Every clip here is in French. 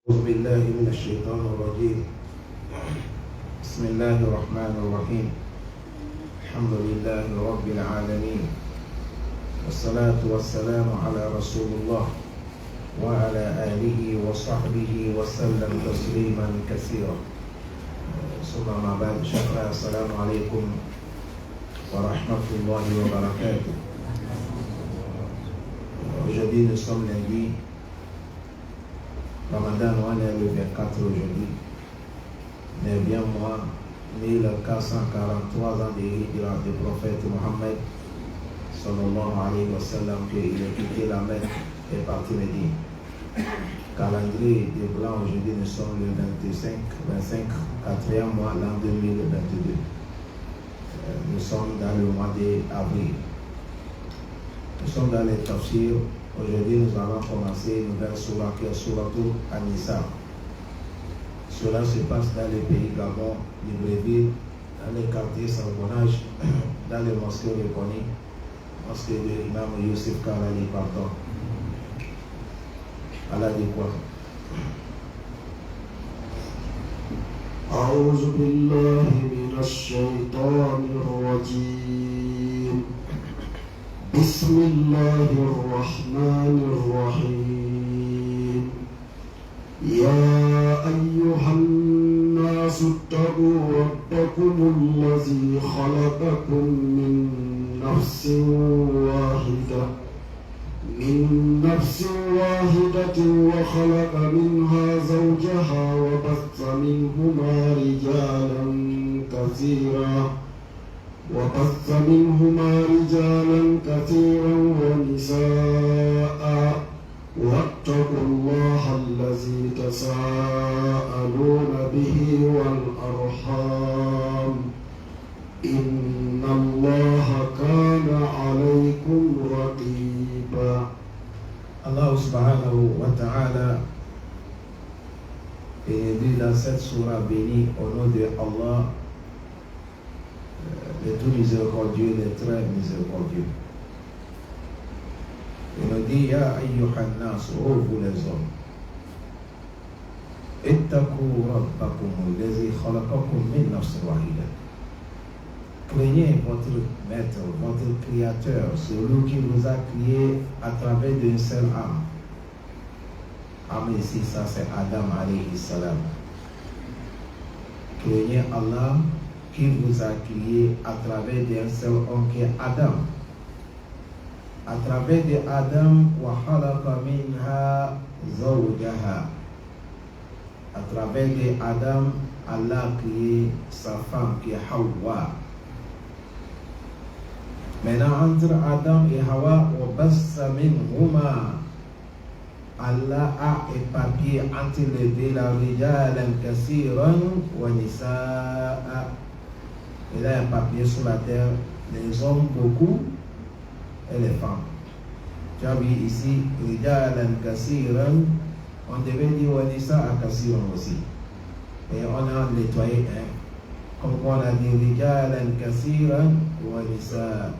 أعوذ بالله من الشيطان الرجيم. بسم الله الرحمن الرحيم. الحمد لله رب العالمين، والصلاة والسلام على رسول الله وعلى آله وصحبه وسلم تسليما كثيرا. ثم ما بعد، شكرا. السلام عليكم ورحمة الله وبركاته. Aujourd'hui nous sommes lundi. Ramadan, on est le 24 aujourd'hui. Mais bien moi, 1443 ans de l'hijra du prophète Mohammed sallallahu alayhi wa sallam, qu'il a quitté la Mecque et parti Médine. Calendrier des Blancs, aujourd'hui nous sommes le 25, 4e mois, l'an 2022. Nous sommes dans le mois d'avril. Nous sommes dans les tafsirs. Aujourd'hui, nous allons commencer une nouvelle surah qui est Suratul An-Nisa. Cela se passe dans les pays Gabon, Libreville, dans les quartiers Sarbonnage, dans les mosquées reconnues, mosquée de l'imam Youssef Karali, pardon. Allah dit quoi? أعوذ بالله من الشيطان الرجيم. بسم الله الرحمن الرحيم. يا أيها الناس اتقوا ربكم الذي خلقكم من نفس واحدة وخلق منها زوجها وبث منهما رجالا كثيرا ونساء، واتقوا الله الذي تساءلون به والأرحام، إن الله كان عليكم رقيبا. Allah subhanahu wa ta'ala est dit dans cette surah bénie au nom de Allah, le tout miséricordieux, le très miséricordieux. Il nous dit: Ya ayyuhan nas, ô vous les hommes, ittaqu rabbakum allazi khalaqakum min nafsin wahida. Craignez votre maître, votre créateur, celui qui vous a créé à travers d'une seule âme. Âme ici, ça c'est Adam alayhi salam. Craignez Allah qui vous a créé à travers d'un seul homme qui est Adam. À travers de Adam, wa khalaqa minha zawjaha. À travers de Adam, Allah a créé sa femme qui est Hawa. Maintenant, entre Adam et Hawa, Allah a éparpillé entre les deux la rijalan kasiran wa nisaa. Il a éparpillé sur la terre les hommes beaucoup et les femmes. Tu as vu ici rijalan kasiran, on devait dire wa nisaa kasiran aussi. Et on a nettoyé un. Comme on a dit rijalan kasiran wa nisaa.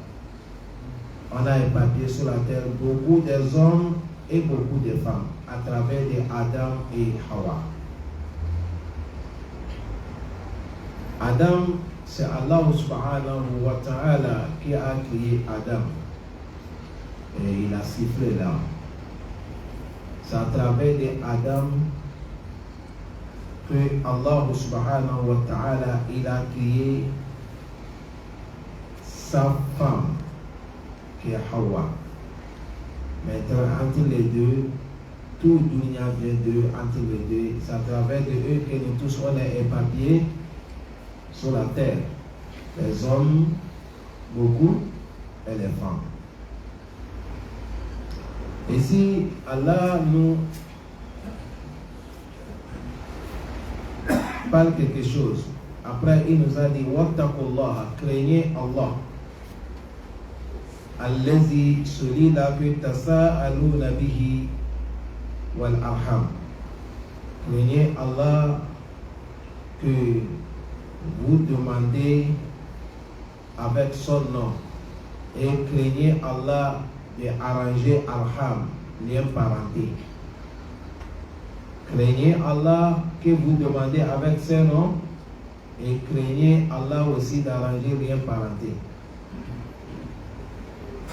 On a éparpillé sur la terre beaucoup des hommes et beaucoup de femmes à travers de Adam et Hawa. Adam, c'est Allah subhanahu wa ta'ala qui a créé Adam. Et il a sifflé là. C'est à travers de Adam que Allah subhanahu wa ta'ala il a créé sa femme qui est Hawa. Maintenant, entre les deux, tout dunya vient d'eux, entre les deux, c'est à travers de eux que nous tous on est éparpillés sur la terre. Les hommes, beaucoup, et les femmes. Et si Allah nous parle quelque chose, après il nous a dit wattaqullah, craignez Allah. Allazi, celui-là que tasa'aluna bihi wal arham. Craignez Allah que vous demandez avec son nom, et craignez Allah de arranger arham, lien parenté. Craignez Allah que vous demandez avec ses noms et craignez Allah aussi d'arranger rien parenté.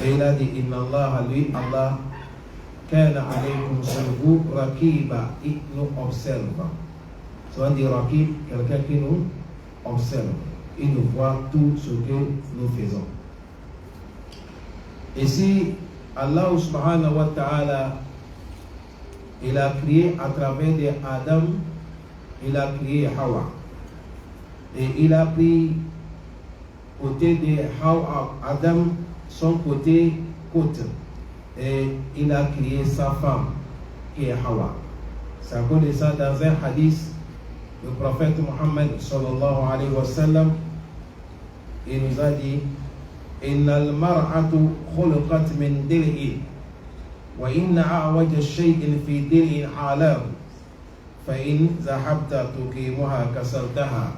Et il a dit Inna Allah, lui, Allah, kana alaykum sur vous, raqiba, il nous observe. Soit dit raqib, quelqu'un qui nous observe. Il nous voit tout ce que nous faisons. Ici, Allah subhanahu wa ta'ala, il a créé à travers de Adam, il a créé Hawa. Et il a pris côté de Hawa, Adam, son côté. Et il a créé sa femme, qui est Hawa. C'est à cause de ça, dans un hadith, le prophète Muhammad sallallahu alayhi wa sallam, il nous a dit Innal mar'atu khuluqat min dil'i wa inna a'waja shay'in fi dil'in alam fa in zahabta tuqimuha kasartaha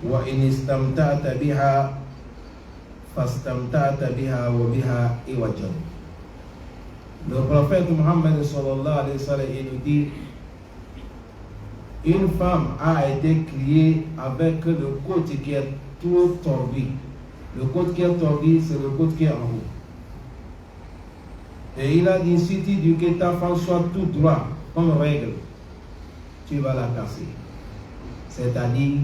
wa in istamta'ta biha fastamta'ta biha wa biha iwajan. Le prophète Muhammad sallallahu alayhi wa sallam, il nous dit une femme a été créée avec le côté qui est tout tordu. Le côté qui est tordu, c'est le côté qui est en haut. Et il a dit, si tu dis que ta femme soit tout droit, comme règle, tu vas la casser. C'est-à-dire,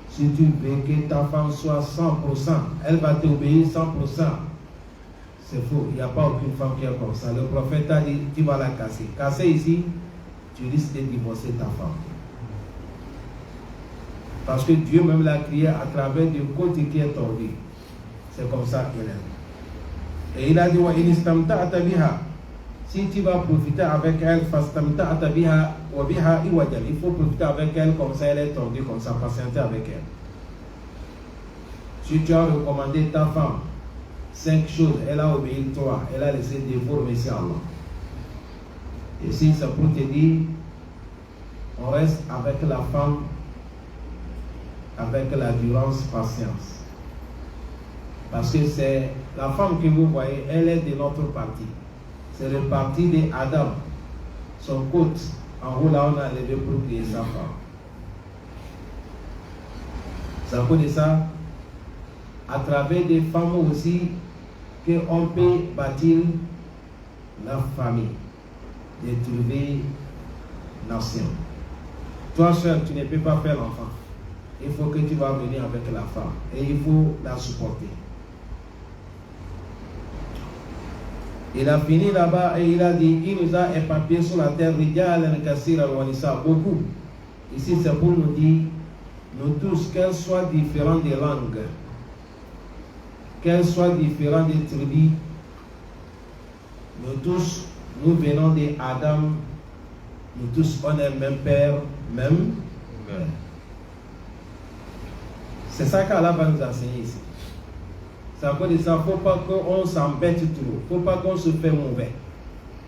si tu veux que ta femme soit 100%, elle va t'obéir 100%. C'est faux, il n'y a pas aucune femme qui est comme ça. Le prophète a dit, tu vas la casser. Casser ici, tu risques de divorcer ta femme. Parce que Dieu même l'a créé à travers du côté qui est tordu. C'est comme ça qu'il est. Et il a dit, si tu vas profiter avec elle, il faut profiter avec elle comme ça, elle est tordue, comme ça, patienter avec elle. Si tu as recommandé ta femme 5 choses, elle a obéi toi, elle a laissé dévorer merci Allah. Et si c'est pour te dire, on reste avec la femme avec la durance, patience. Parce que c'est la femme que vous voyez, elle est de notre parti. C'est le parti d'Adam. Son côte, en haut là, on a levé pour créer sa femme. Ça connaît ça à travers des femmes aussi qu'on peut bâtir la famille, de trouver nation. Toi seul, tu ne peux pas faire l'enfant. Il faut que tu vas venir avec la femme et il faut la supporter. Il a fini là-bas et il a dit, il nous a éparpillés sur la terre, beaucoup. Ici c'est pour nous dire, nous tous, qu'elles soient différentes des langues, qu'elles soient différentes des tribus, nous tous, nous venons d'Adam, nous tous on est même père, même mère. C'est ça qu'Allah va nous enseigner ici. Ça veut dire ça, il ne faut pas qu'on s'embête trop, il ne faut pas qu'on se fait mauvais.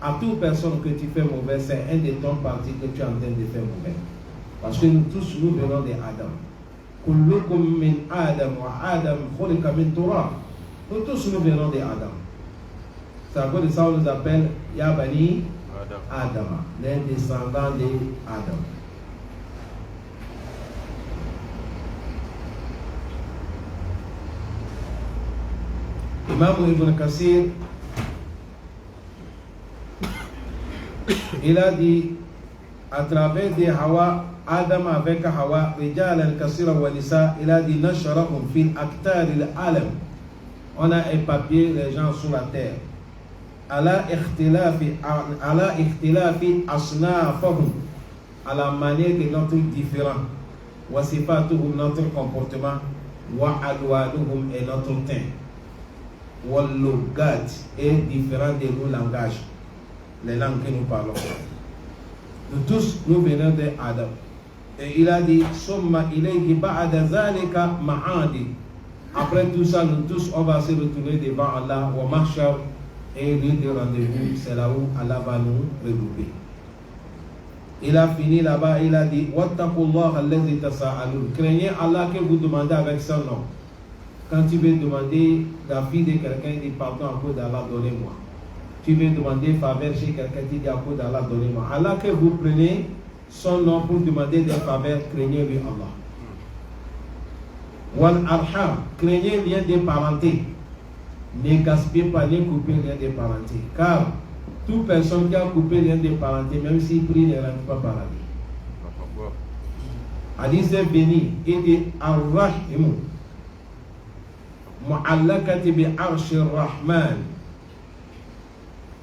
À toute personne que tu fais mauvais, c'est un de ton parti que tu es en train de faire mauvais. Parce que nous tous, nous venons d'Adam. Kullukum min Adam wa Adam khuliqa min turab. Nous tous, nous venons d'Adam. Ça veut dire ça, on nous appelle Yabani Adam, les descendants d'Adam. Imam Ibn Kassir, il a dit à travers des Hawa, Adam avec Hawa, Rijal al-Kassira wa Nisa, il a dit Nashara'um fil aktar al-alam. On a éparpillé les gens sur la terre. Ala ikhtilafi asnafahum, à la manière de notre différent. Wa sifatuhum, notre comportement. Wa alwanuhum, et notre teint. Wallugat est différent de nos langages, les langues que nous parlons. Nous tous, nous venons d'Adam. Et il a dit, Summa ilayhi ba'da zalika ma'adi. Après tout ça, nous tous, on va se retourner devant Allah, wa mahshar, et lieu de rendez-vous, c'est là où Allah va nous regrouper. Il a fini là-bas, il a dit, Wattaqullaha allazi tasa'alun. Craignez Allah que vous demandez avec son nom. Quand tu veux demander la fille de quelqu'un, dit pardon à cause d'Allah, donnez-moi. Tu veux demander faveur chez quelqu'un, tu dis à cause d'Allah, donnez-moi. Allah que vous prenez, son nom pour demander des faveurs, craignez-lui Allah. Wal arham, craignez lien de parenté. Ne gaspillez pas, ne coupez lien de parenté. Car toute personne qui a coupé lien de parenté, même s'il prie, ne rentre pas par la vie. Hadith est béni et dit Ar-Rahimu Mu'allakati bi arshi Rahman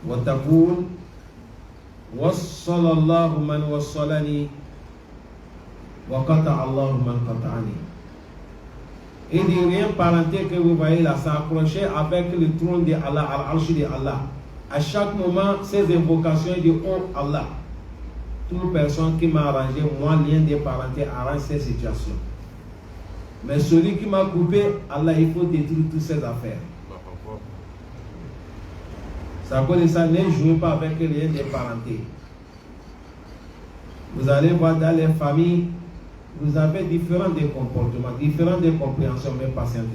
wa taqul wassalallahu man wassalani wa qata Allahu man qata'ani. Il dit rien parenté que vous voyez là s'accrocher avec le trône de Allah, al-arshi de Allah. À chaque moment, ces invocations de oh Allah. Toute personne qui m'a arrangé, moi, lien de parenté, arrange ces situations. Mais celui qui m'a coupé, Allah, il faut détruire toutes ces affaires. C'est à cause de ça, ne jouez pas avec les liens de parenté. Vous allez voir dans les familles, vous avez différents des comportements, différents des compréhensions, mais patientez.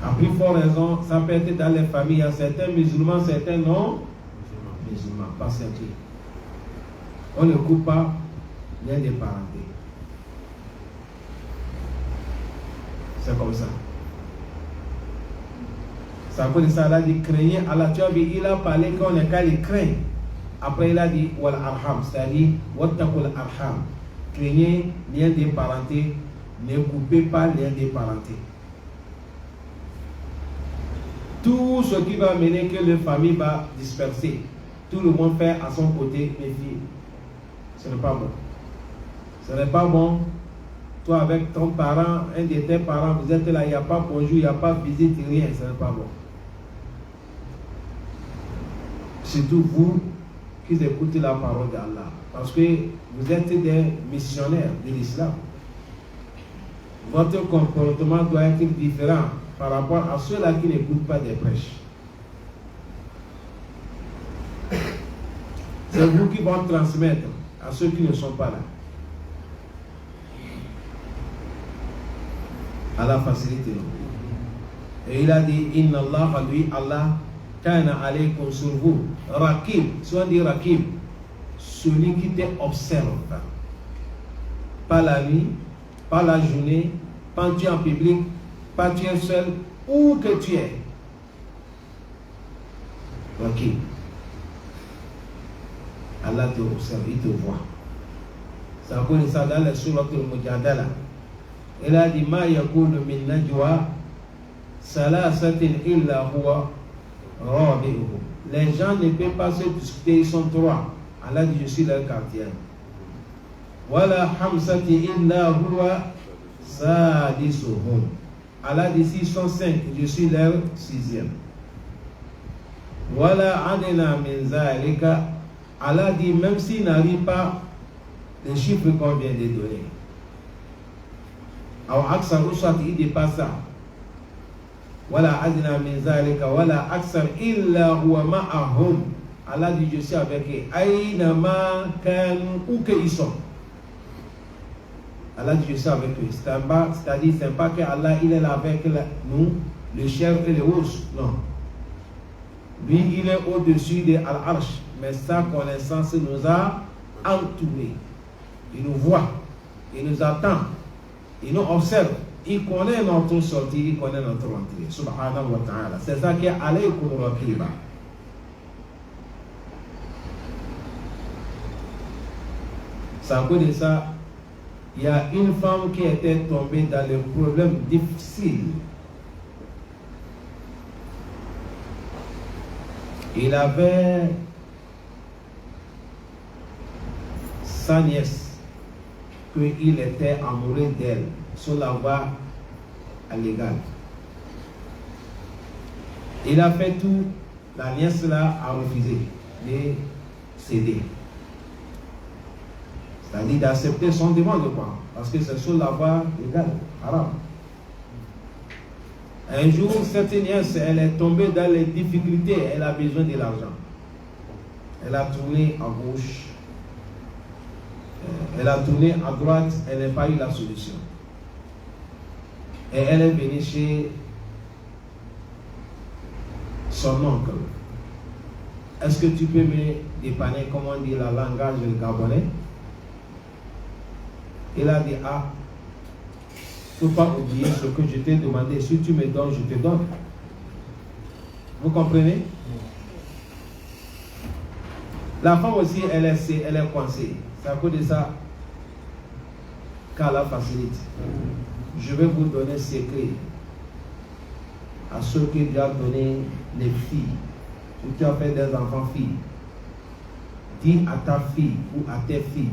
À plus forte raison, ça peut être dans les familles, il y a certains musulmans, certains non musulmans. Patientez. On ne coupe pas lien de parenté. C'est comme ça. C'est à cause de ça, il a dit craignez Allah. Tu as vu, il a parlé qu'on est qu'à les craindre. Après, il a dit wal arham, c'est-à-dire wattaqul arham. Craignez lien de parenté, ne coupez pas lien de parenté. Tout ce qui va mener que la famille va disperser, tout le monde fait à son côté, mes filles. Ce n'est pas bon. Ce n'est pas bon. Toi, avec ton parent, un de tes parents, vous êtes là, il n'y a pas bonjour, il n'y a pas visite, rien. Ce n'est pas bon. Surtout vous qui écoutez la parole d'Allah. Parce que vous êtes des missionnaires de l'islam. Votre comportement doit être différent par rapport à ceux-là qui n'écoutent pas des prêches. C'est vous qui vont transmettre à ceux qui ne sont pas là. Allah facilite nous. Et il a dit Inna Allah, lui, Allah, kana alaykum sur vous, Rakib, soit dit Rakib, celui qui t'observe. Pas la nuit, pas la journée, pas tu es en public, pas tu es seul, où que tu es. Rakib. Allah te observe, il te voit. C'est à cause de ça dans la sourate al-Mujadala. Il a dit ma yakunu min najwa salasatin illa huwa rabi'uhum. Les gens ne peuvent pas se disputer, ils sont trois. Allah dit je suis leur quartier. Wala hamsati illa huwa sadisuhum. Allah dit s'ils sont cinq, je suis leur sixième. Wala adna min zalika. Allah dit même s'il n'arrive pas les chiffres qu'on vient de donner. Alors aksar ou soit il dépasse ça. Wala adna min zalika wala aksar illa huwa ma'ahum. Allah dit je suis avec eux. Aïna ma kanu où qu'ils sont. Allah dit je suis avec eux. C'est-à-dire c'est pas que Allah il est là avec nous, le chef et le os. Non. Lui il est au-dessus de Al-Arsh. Mais sa connaissance nous a entourés. Il nous voit, il nous attend, il nous observe, il connaît notre sortie, il connaît notre entrée. Subhanahu wa ta'ala. C'est ça qui est alaykum raqiba. C'est à cause de ça, il y a une femme qui était tombée dans des problèmes difficiles. Il avait sa nièce, qu'il était amoureux d'elle sur la voie légale. Il a fait tout, la nièce là a refusé de céder. C'est-à-dire d'accepter son demande, quoi, parce que c'est sur la voie légale, haram. Un jour, cette nièce, elle est tombée dans les difficultés, elle a besoin de l'argent. Elle a tourné à gauche. Elle a tourné à droite, elle n'a pas eu la solution. Et elle est venue chez son oncle. est-ce que tu peux me dépanner, comment on dit la langage gabonais? Il a dit, ah, il ne faut pas oublier ce que je t'ai demandé. Si tu me donnes, je te donne. Vous comprenez? La femme aussi, elle est coincée. C'est à cause de ça qu'Allah facilite. Je vais vous donner un secret à ceux qui doivent donner les filles. Si tu as fait des enfants filles, dis à ta fille ou à tes filles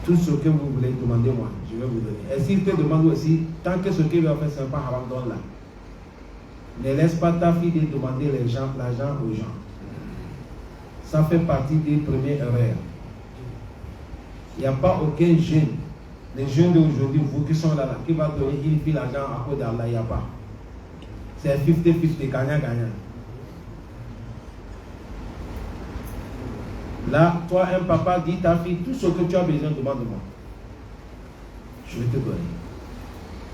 tout ce que vous voulez demander, moi, je vais vous donner. Et s'il te demande aussi, tant que ce qu'il va faire, ce n'est pas haram, donne-la. Ne laisse pas ta fille de demander l'argent aux gens. Ça fait partie des premières erreurs. Il n'y a pas aucun jeune, les jeunes d'aujourd'hui, vous qui sont là, qui va donner une fille l'argent à cause d'Allah, il n'y a pas. C'est 50-50, gagnant-gagnant. Là, toi, un papa, dit ta fille, tout ce que tu as besoin, demande-moi. Je vais te donner.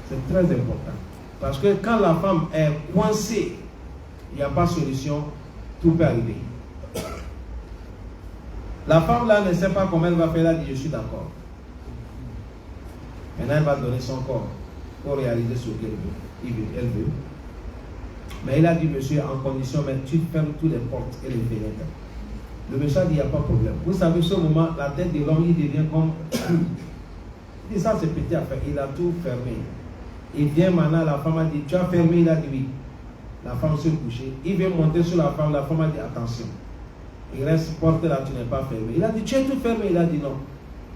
C'est très important. Parce que quand la femme est coincée, il n'y a pas de solution, tout peut arriver. La femme là ne sait pas comment elle va faire, elle a dit je suis d'accord. Maintenant elle va donner son corps pour réaliser ce qu'elle veut. Mais il a dit monsieur en condition, mais tu fermes toutes les portes et les fenêtres. Le monsieur a dit il n'y a pas de problème. Vous savez ce moment, la tête de l'homme il devient comme... Il dit ça c'est petit affaire, il a tout fermé. Il vient maintenant, la femme a dit tu as fermé, il a dit oui. La femme s'est couchée. Il vient monter sur la femme a dit attention. Il reste porte là, tu n'es pas fermé. Il a dit, tu es tout fermé. Il a dit non.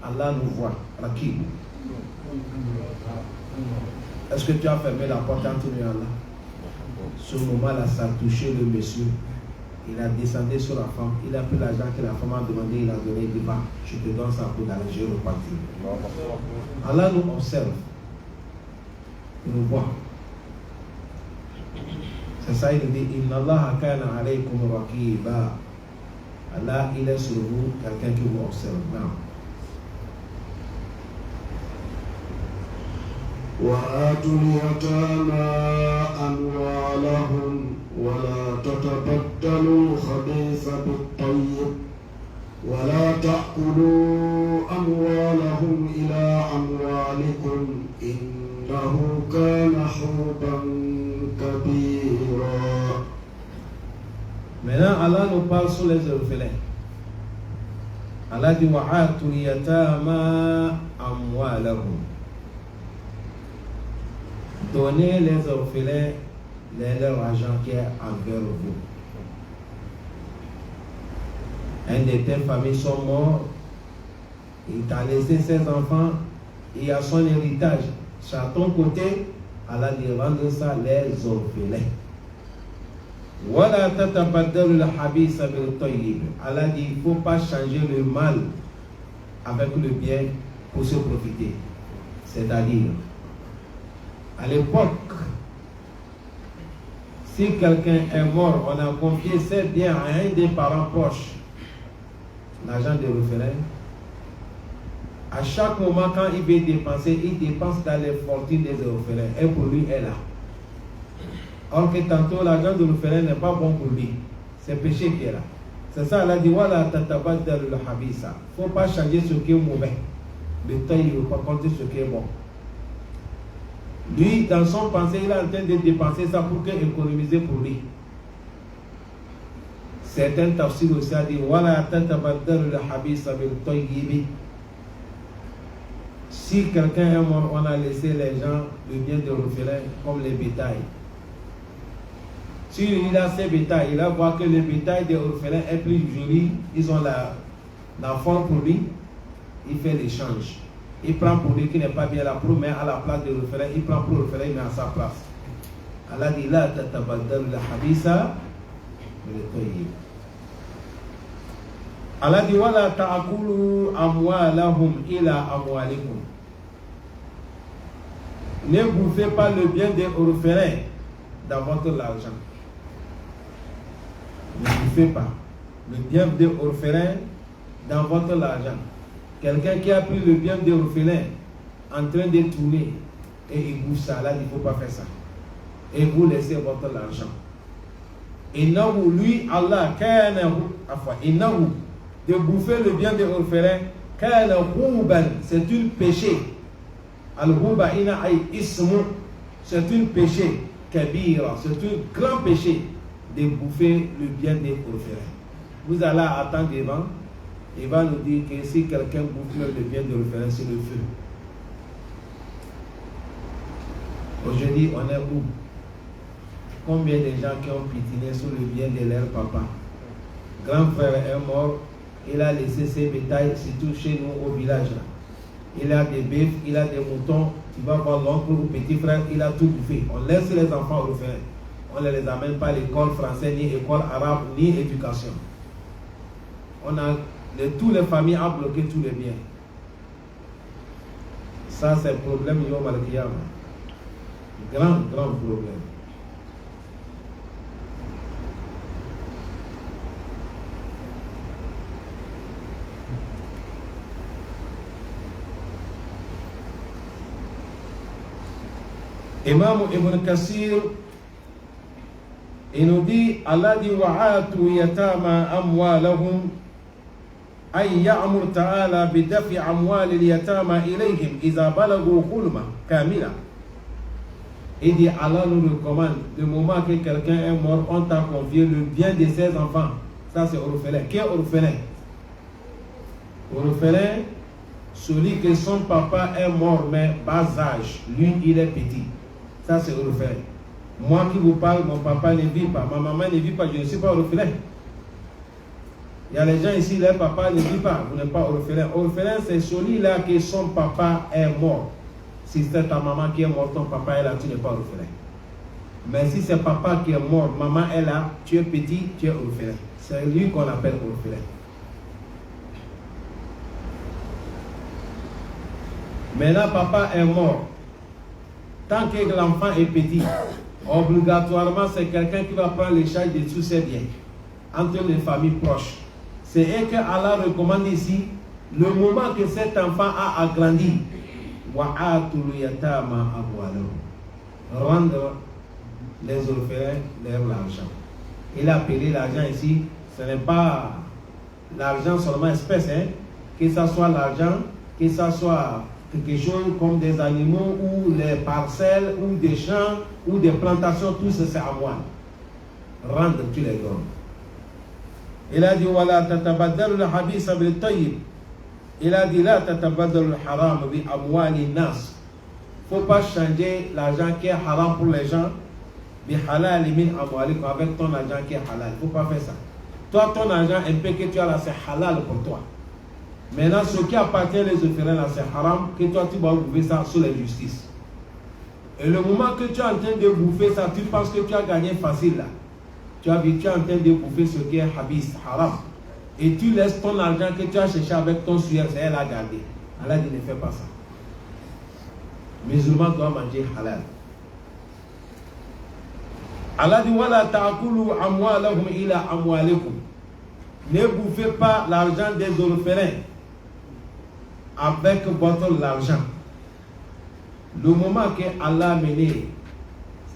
Allah nous voit. Rakib. Est-ce que tu as fermé la porte entre nous et Allah? Ce moment-là, ça a touché le monsieur. Il a descendu sur la femme. Il a pris l'argent que la femme a demandé. Il a donné. Il dit, bah, je te donne ça pour d'aller, je repartir. Allah nous observe. Il nous voit. C'est ça, il dit, Inna Allah kana alaykum raqiba. Allah, il est sur vous, quelqu'un qui vous observe. Non. وآتوا اليتامى أموالهم ولا تتبدلوا الخبيث بالطيب ولا تأكلوا أموالهم إلى أموالكم إنه كان حوبا كبيرا. Maintenant, Allah nous parle sur les orphelins. Allah dit وَعَاتُوا الْيَتَامَى أَمْوَالَهُمْ. Donnez les orphelins leur argent qui est envers vous. Un de tes familles sont morts, il t'a laissé ses enfants, il y a son héritage. C'est à ton côté, Allah dit rendre ça les orphelins. Voilà tatabaddalu al-habisa bil-tayyib. Allah dit il ne faut pas changer le mal avec le bien pour se profiter. C'est-à-dire, à l'époque, si quelqu'un est mort, on a confié ses biens à un des parents proches, l'argent des orphelins. À chaque moment, quand il veut dépenser, il dépense dans les fortunes des orphelins. Et pour lui, elle est là. Or que tantôt, l'argent de l'orphelin n'est pas bon pour lui. C'est péché qui est là. C'est ça, elle a dit, voilà, tatabaddalu al-habisa. Il ne faut pas changer ce qui est mauvais. Le temps, il ne faut pas compter ce qui est bon. Lui, dans son pensée, il est en train de dépenser ça pour économiser pour lui. Certains tafsir aussi a dit, voilà, tatabaddalu al-habisa bil-tayyibi. Si quelqu'un est mort, on a laissé les gens le bien de l'orphelin comme les bétails. Si il a ses bétails, il va voir que le bétail des orphelins est plus joli, ils ont la forme pour lui, il fait l'échange. Il prend pour lui qui n'est pas bien là, pour mettre à la place de l'orphelin, il prend pour l'orphelin, il met à sa place. Allah dit là, tatabaddalu al-habisa bil-tayyib. Allah dit wala ta'kulu amwalahum ila amwalikum. Ne bouffez pas le bien des orphelins dans votre argent. Ne bouffez pas le bien des orphelins dans votre argent. Quelqu'un qui a pris le bien des orphelins en train de tourner et il bouffe ça, là il ne faut pas faire ça. Et vous laissez votre argent. Innahu, lui, Allah, innahu, de bouffer le bien des orphelins, kana huban, c'est une péché. Al-huba ina ay ismu, c'est un péché. Kabira, c'est un grand péché de bouffer le bien des orphelins. Vous allez attendre devant, il va nous dire que si quelqu'un bouffe le bien des orphelins, c'est le feu. Aujourd'hui, on est où? Combien de gens qui ont pitié sur le bien de leur papa? Grand frère est mort, il a laissé ses bétails, surtout chez nous au village. Là. Il a des bœufs, il a des moutons, tu vas voir l'oncle ou petit frère, il a tout bouffé. On laisse les enfants orphelins. On ne les amène pas à l'école française, ni école arabe, ni éducation. On a toutes les familles à bloquer tous les biens. Ça, c'est le problème Yom Al-Qiyam. Grand problème. Imam Ibn Kassir, il nous dit, Allah dit, wa'atu yatama amwalahum, ay ya'mur ta'ala bidafi amwal al-yatama ilayhim, iza balagu khulma kamila. Il dit, Allah nous recommande, du moment que quelqu'un est mort, on t'a confié le bien de ses enfants. Ça c'est orphelin. Qui est orphelin? Orphelin, celui que son papa est mort, mais bas âge, lui il est petit. Ça c'est orphelin. Moi qui vous parle, mon papa ne vit pas, ma maman ne vit pas, je ne suis pas orphelin. Il y a les gens ici, leur papa ne vit pas, vous n'êtes pas orphelin. Orphelin, c'est celui-là que son papa est mort. Si c'est ta maman qui est morte, ton papa est là, tu n'es pas orphelin. Mais si c'est papa qui est mort, maman est là, tu es petit, tu es orphelin. C'est lui qu'on appelle orphelin. Maintenant, papa est mort. Tant que l'enfant est petit, obligatoirement, c'est quelqu'un qui va prendre les charges de tous ses biens, entre les familles proches. C'est eux que Allah recommande ici, le moment que cet enfant a agrandi, rendre les orphelins leur l'argent. Il a appelé l'argent ici, ce n'est pas l'argent seulement espèce, hein, que ce soit l'argent, que ce soit quelque chose comme des animaux ou les parcelles ou des champs ou des plantations, tout ça c'est à moi. Rendre, tu les donnes. Il a dit wala tatabaddalu al-habisa bil tayyib. Il a dit la tatabaddalu al-haram bi amwali nas. Faut pas changer l'argent qui est haram pour les gens bi halal min amwalikum, avec ton argent qui est halal. Faut pas faire ça. Toi ton argent un peu que tu as là c'est halal pour toi. Maintenant, ce qui appartient aux orphelins là, c'est haram, que toi tu vas bouffer ça sur la justice. Et le moment que tu es en train de bouffer ça, tu penses que tu as gagné facile là. Tu es en train de bouffer ce qui est habis, haram. Et tu laisses ton argent que tu as cherché avec ton sueur, c'est elle à garder. Allah dit ne fais pas ça. Musulman doit manger halal. Allah dit wala ta'kulu amwalahum ila amwalikum. Ne bouffez pas l'argent des orphelins avec votre argent. Le moment que Allah a mené,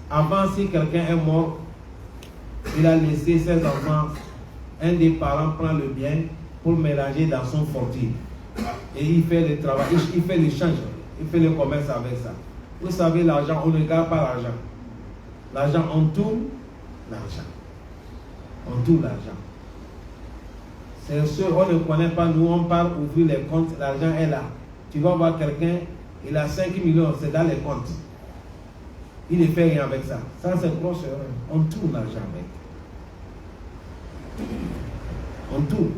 avant si quelqu'un est mort, il a laissé ses enfants, un des parents prend le bien pour mélanger dans son fortune. Et il fait le travail, il fait l'échange, il fait le commerce avec ça. Vous savez, l'argent, on ne garde pas l'argent. L'argent, on tourne l'argent. On tourne l'argent. C'est sûr, on ne connaît pas, nous on part ouvrir les comptes, l'argent est là. Tu vas voir quelqu'un, il a 5 millions, c'est dans les comptes. Il ne fait rien avec ça. Ça c'est grosse erreur. On tourne l'argent avec. On tourne.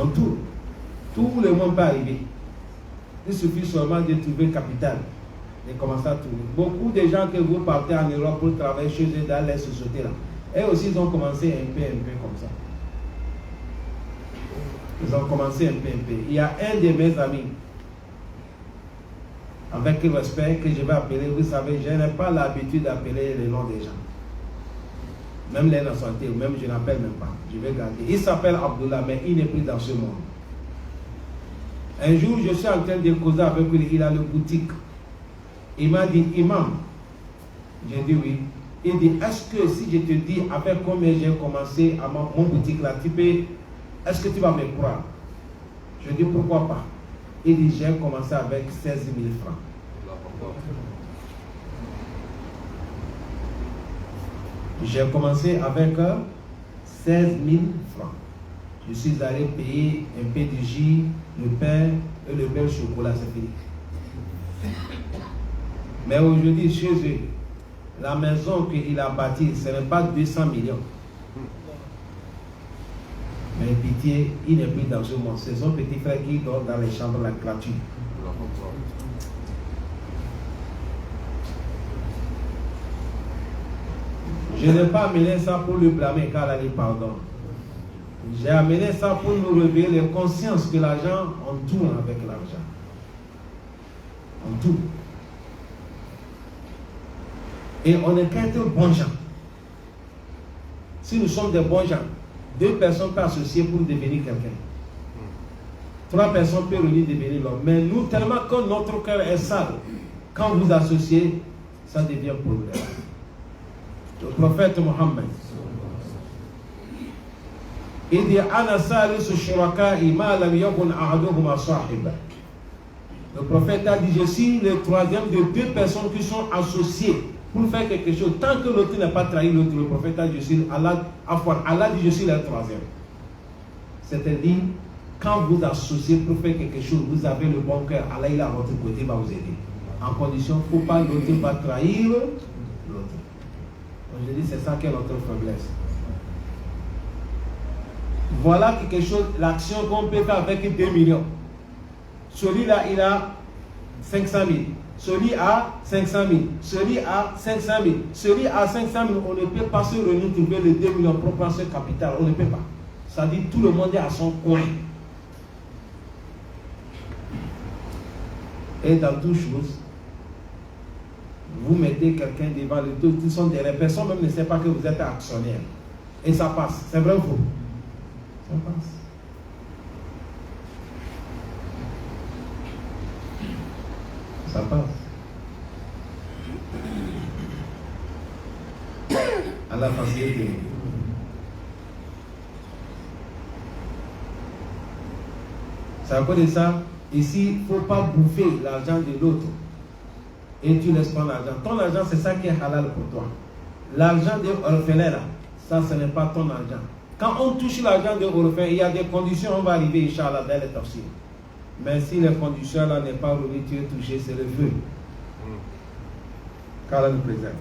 On tourne. Tout le monde peut arriver. Il suffit seulement de trouver capital, de commencer à tourner. Beaucoup de gens que vous partez en Europe pour travailler chez eux dans les sociétés là, eux aussi ils ont commencé un peu comme ça. Ils ont commencé un peu. Il y a un de mes amis, avec respect, que je vais appeler, vous savez, je n'ai pas l'habitude d'appeler les noms des gens. Même les nationalités, même je n'appelle même pas. Je vais garder. Il s'appelle Abdullah, mais il n'est plus dans ce monde. Un jour, je suis en train de causer avec lui, il a une boutique. Il m'a dit, Imam, J'ai dit oui. Il dit, est-ce que si je te dis avec combien j'ai commencé à mon boutique là, est-ce que tu vas me croire? Je dis, pourquoi pas? Il dit, j'ai commencé avec 16 000 francs. J'ai commencé avec 16 000 francs. Je suis allé payer un peu de jus, le pain et le bel chocolat, c'est fini. Mais aujourd'hui, chez eux, la maison qu'il a bâtie, ce n'est pas 200 millions. Mais pitié, il n'est plus dans ce monde. C'est son petit frère qui dort dans les chambres, la clôture. Je n'ai pas amené ça pour le blâmer car il a dit pardon. J'ai amené ça pour nous réveiller les consciences que l'argent, on tourne avec l'argent. On tourne. Et on est qu'à être bons gens. Si nous sommes des bons gens, 2 personnes peuvent associer pour devenir quelqu'un. 3 personnes peuvent réunir devenir l'homme. Mais nous, tellement que notre cœur est sale, quand vous associez, ça devient problème. Le prophète Mohammed, il dit Ana salisu shuraka'i ma lam yakun ahaduhuma sahiba. Le prophète a dit, je suis le 3e de 2 personnes qui sont associées pour faire quelque chose. Tant que l'autre n'a pas trahi l'autre, le prophète a dit, je suis Allah dit, je suis le 3e. C'est-à-dire, quand vous associez pour faire quelque chose, vous avez le bon cœur, Allah il est à votre côté, il va vous aider. En condition, il ne faut pas l'autre va trahir l'autre. Je dis, c'est ça qui est notre faiblesse. Voilà quelque chose, l'action qu'on peut faire avec 2 millions. Celui-là, il a 500 000. Celui a 500 000. Celui a 500 000. Celui a 500 000. On ne peut pas se réunir trouver les 2 millions pour prendre ce capital. On ne peut pas. Ça dit, tout le monde est à son coin. Et dans toute chose, vous mettez quelqu'un devant les deux, qui sont derrière. Personne même ne sait pas que vous êtes actionnaire. Et ça passe. C'est vrai ou faux? Ça passe. Ça passe. À la facilité. C'est à cause de ça, ici, il ne faut pas bouffer l'argent de l'autre. Et tu laisses prendre l'argent. Ton argent, c'est ça qui est halal pour toi. L'argent de l'orphelin, là, ça, ce n'est pas ton argent. Quand on touche l'argent de l'orphelin, il y a des conditions, on va arriver, Inch'Allah, dans les tafsirs. Mais si les conditions là n'est pas revenues, tu es touché, c'est le feu. Qu'Allah nous préserve.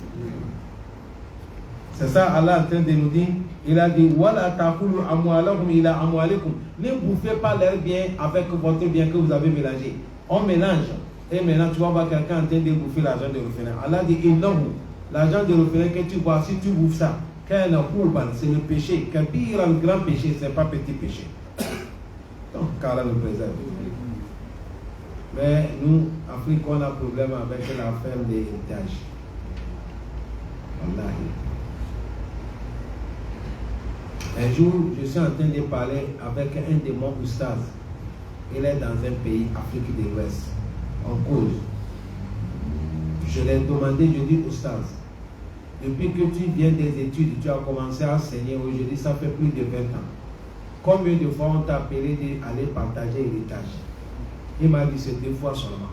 C'est ça, Allah est en train de nous dire. Il a dit, Wala ta'kulu amwalakum ila amwalikum. Ne bouffez pas leur bien avec votre bien que vous avez mélangé. On mélange. Et maintenant, tu vas voir quelqu'un en train de bouffer l'argent de l'orphelin. Allah dit, l'argent de l'orphelin que tu vois, si tu bouffes ça, c'est le péché. Kabir, un grand péché, ce n'est pas petit péché. Donc, qu'Allah nous préserve. Mais nous, Afrique, on a un problème avec l'affaire de l'héritage. Wallahi. Un jour, je suis en train de parler avec un de mon oustaz. Il est dans un pays, Afrique de l'Ouest, en cause. Je l'ai demandé, je dis oustaz, depuis que tu viens des études, tu as commencé à enseigner aujourd'hui, ça fait plus de 20 ans. Combien de fois on t'a appelé d'aller partager l'héritage? Il m'a dit c'est 2 fois seulement.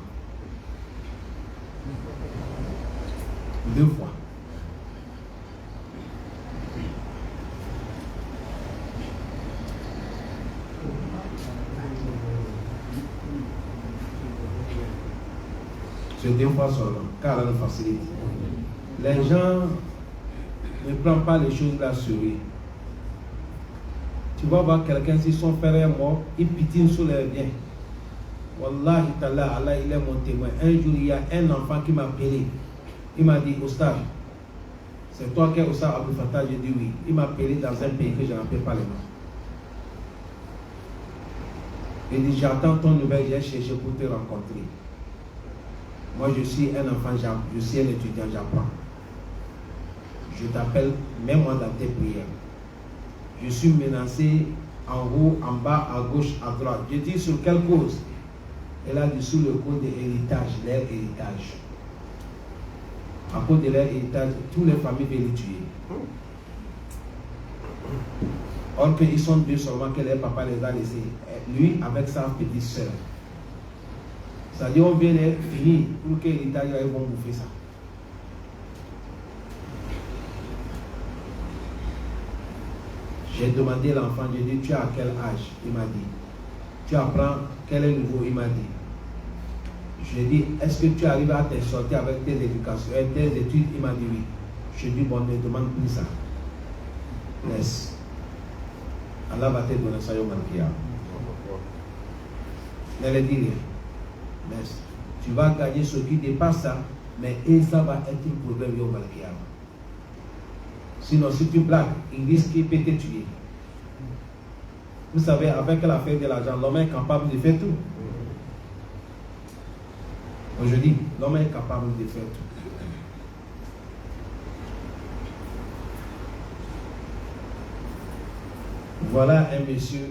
2 fois. C'est 2 fois seulement, car elle facilite. Les gens ne prennent pas les choses là sur eux. Tu vas voir quelqu'un, si son frère est mort, il pitine sur les biens. Wallahi ta'ala, Allah il est mon témoin. Un jour, il y a un enfant qui m'a appelé. Il m'a dit, Oustaz, c'est toi qui es Oustaz Abou Fattah? J'ai dit oui. Il m'a appelé dans un pays que je n'appelle pas les noms. Il dit, j'attends ton nouvelle, j'ai cherché pour te rencontrer. Moi, je suis un enfant, je suis un étudiant, j'apprends. Je t'appelle, mets-moi dans tes prières. Je suis menacé en haut, en bas, à gauche, à droite. Je dis sur quelle cause? Elle a dit sous le code de héritage, leur héritage. à cause de leur héritage, toutes les familles veulent les tuer. Or qu'ils sont deux seulement que leur papa les a laissés. Lui avec sa petite soeur. C'est-à-dire on vient les finir pour que l'héritage ils vont bouffer ça. J'ai demandé à l'enfant, j'ai dit, tu as quel âge? Il m'a dit. Tu apprends quel est le niveau? Il m'a dit. Je lui ai dit, est-ce que tu arrives à te sortir avec tes éducations, tes études? Il m'a dit oui. Je lui ai dit, bon, ne demande plus ça. Laisse. Allah va te donner ça, Yom Al-Qiyam. Ne le dis rien. Laisse. Tu vas gagner ce qui dépasse ça, mais ça va être un problème, Yom Al-Qiyam. Sinon, si tu blagues, il risque qu'il peut te tuer. Vous savez, avec l'affaire de l'argent, l'homme est capable de faire tout. Aujourd'hui, l'homme est capable de faire tout. Voilà un monsieur,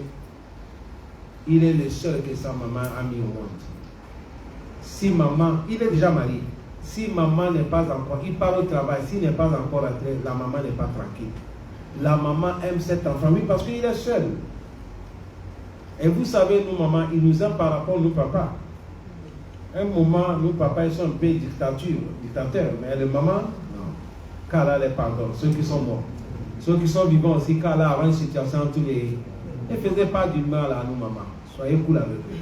il est le seul que sa maman a mis au monde. Si maman, il est déjà marié. Si maman n'est pas encore, il part au travail, s'il n'est pas encore rentré, la maman n'est pas tranquille. La maman aime cet enfant, oui, parce qu'il est seul. Et vous savez, nous, maman, il nous aime par rapport à nos papas. Un moment, nos papas, ils sont un peu dictateurs, mais les mamans, non. Qu'Allah les pardonne, ceux qui sont morts. Ceux qui sont vivants aussi, qu'Allah a une situation, tous les... Ne faisait pas du mal à nous, maman. Soyez cool avec eux.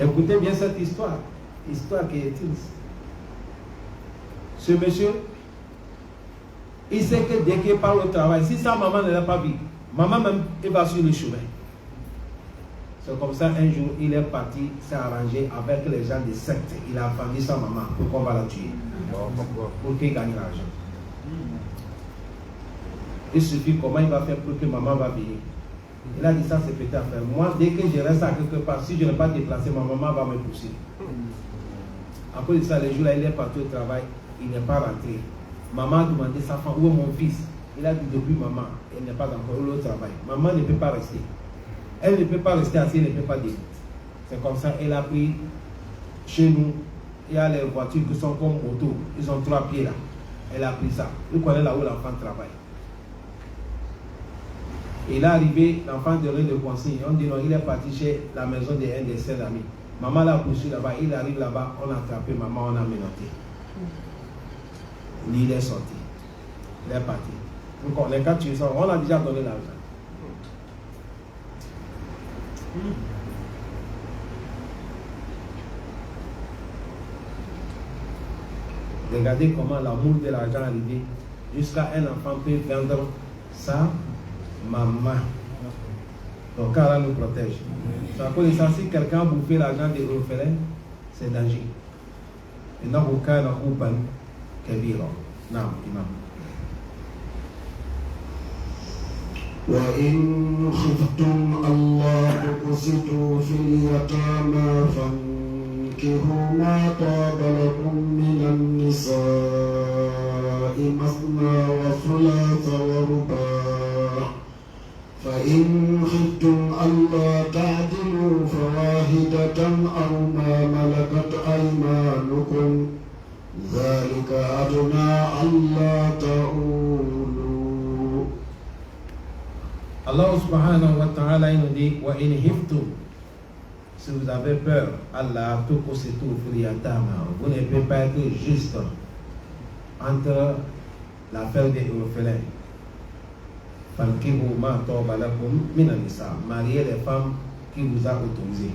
Écoutez bien cette histoire qui est triste. Ce monsieur, il sait que dès qu'il part au travail, si sa maman ne l'a pas vu, maman même, il va sur le chemin. C'est comme ça, un jour, il est parti s'arranger avec les gens des sectes. Il a vendu sa maman pour qu'on va la tuer. Pour qu'il gagne l'argent. Il suffit comment il va faire pour que maman va venir. Il a dit ça, c'est peut-être à faire. Moi, dès que je reste à quelque part, si je n'ai pas déplacé, ma maman va me pousser. À cause de ça, les jours-là, il est parti au travail, il n'est pas rentré. Maman a demandé sa femme, où est mon fils? Il a dit depuis maman, elle n'est pas encore au travail. Maman ne peut pas rester. Elle ne peut pas rester assise, elle ne peut pas dire. C'est comme ça, elle a pris chez nous, il y a les voitures qui sont comme auto, ils ont 3 pieds là. Elle a pris ça. Il connaît là où l'enfant travaille. Il est arrivé, l'enfant donné le conseil. On dit non, il est parti chez la maison de un de ses amis. Maman l'a poursuivi là-bas, il arrive là-bas, on a attrapé maman, on a menotté. Il est sorti. Il est parti. Donc les 4 tués, on a déjà donné l'argent. Regardez comment l'amour de l'argent est arrivé. Jusqu'à un enfant peut vendre sa maman. Donc Allah nous protège. C'est à cause de ça, si quelqu'un a bouffé l'argent des orphelins, c'est danger. Et non, aucun n'a pas kabira. Non, imam. وإن خفتم ألا تقسطوا في اليتامى فانكحوا ما طاب لكم من النساء مثنى وثلاث ورباع فإن خفتم ألا تعدلوا فواحدة أو ما ملكت أيمانكم ذلك أدنى ألا تعولوا. Allah subhanahu wa ta'ala nous dit wa in hiftum, si vous avez peur, Allah tout filiatama, vous ne pouvez pas être juste entre l'affaire des orphelins. Fankihu ma taba lakum min an-nisa, mariez les femmes qui vous a autorisé.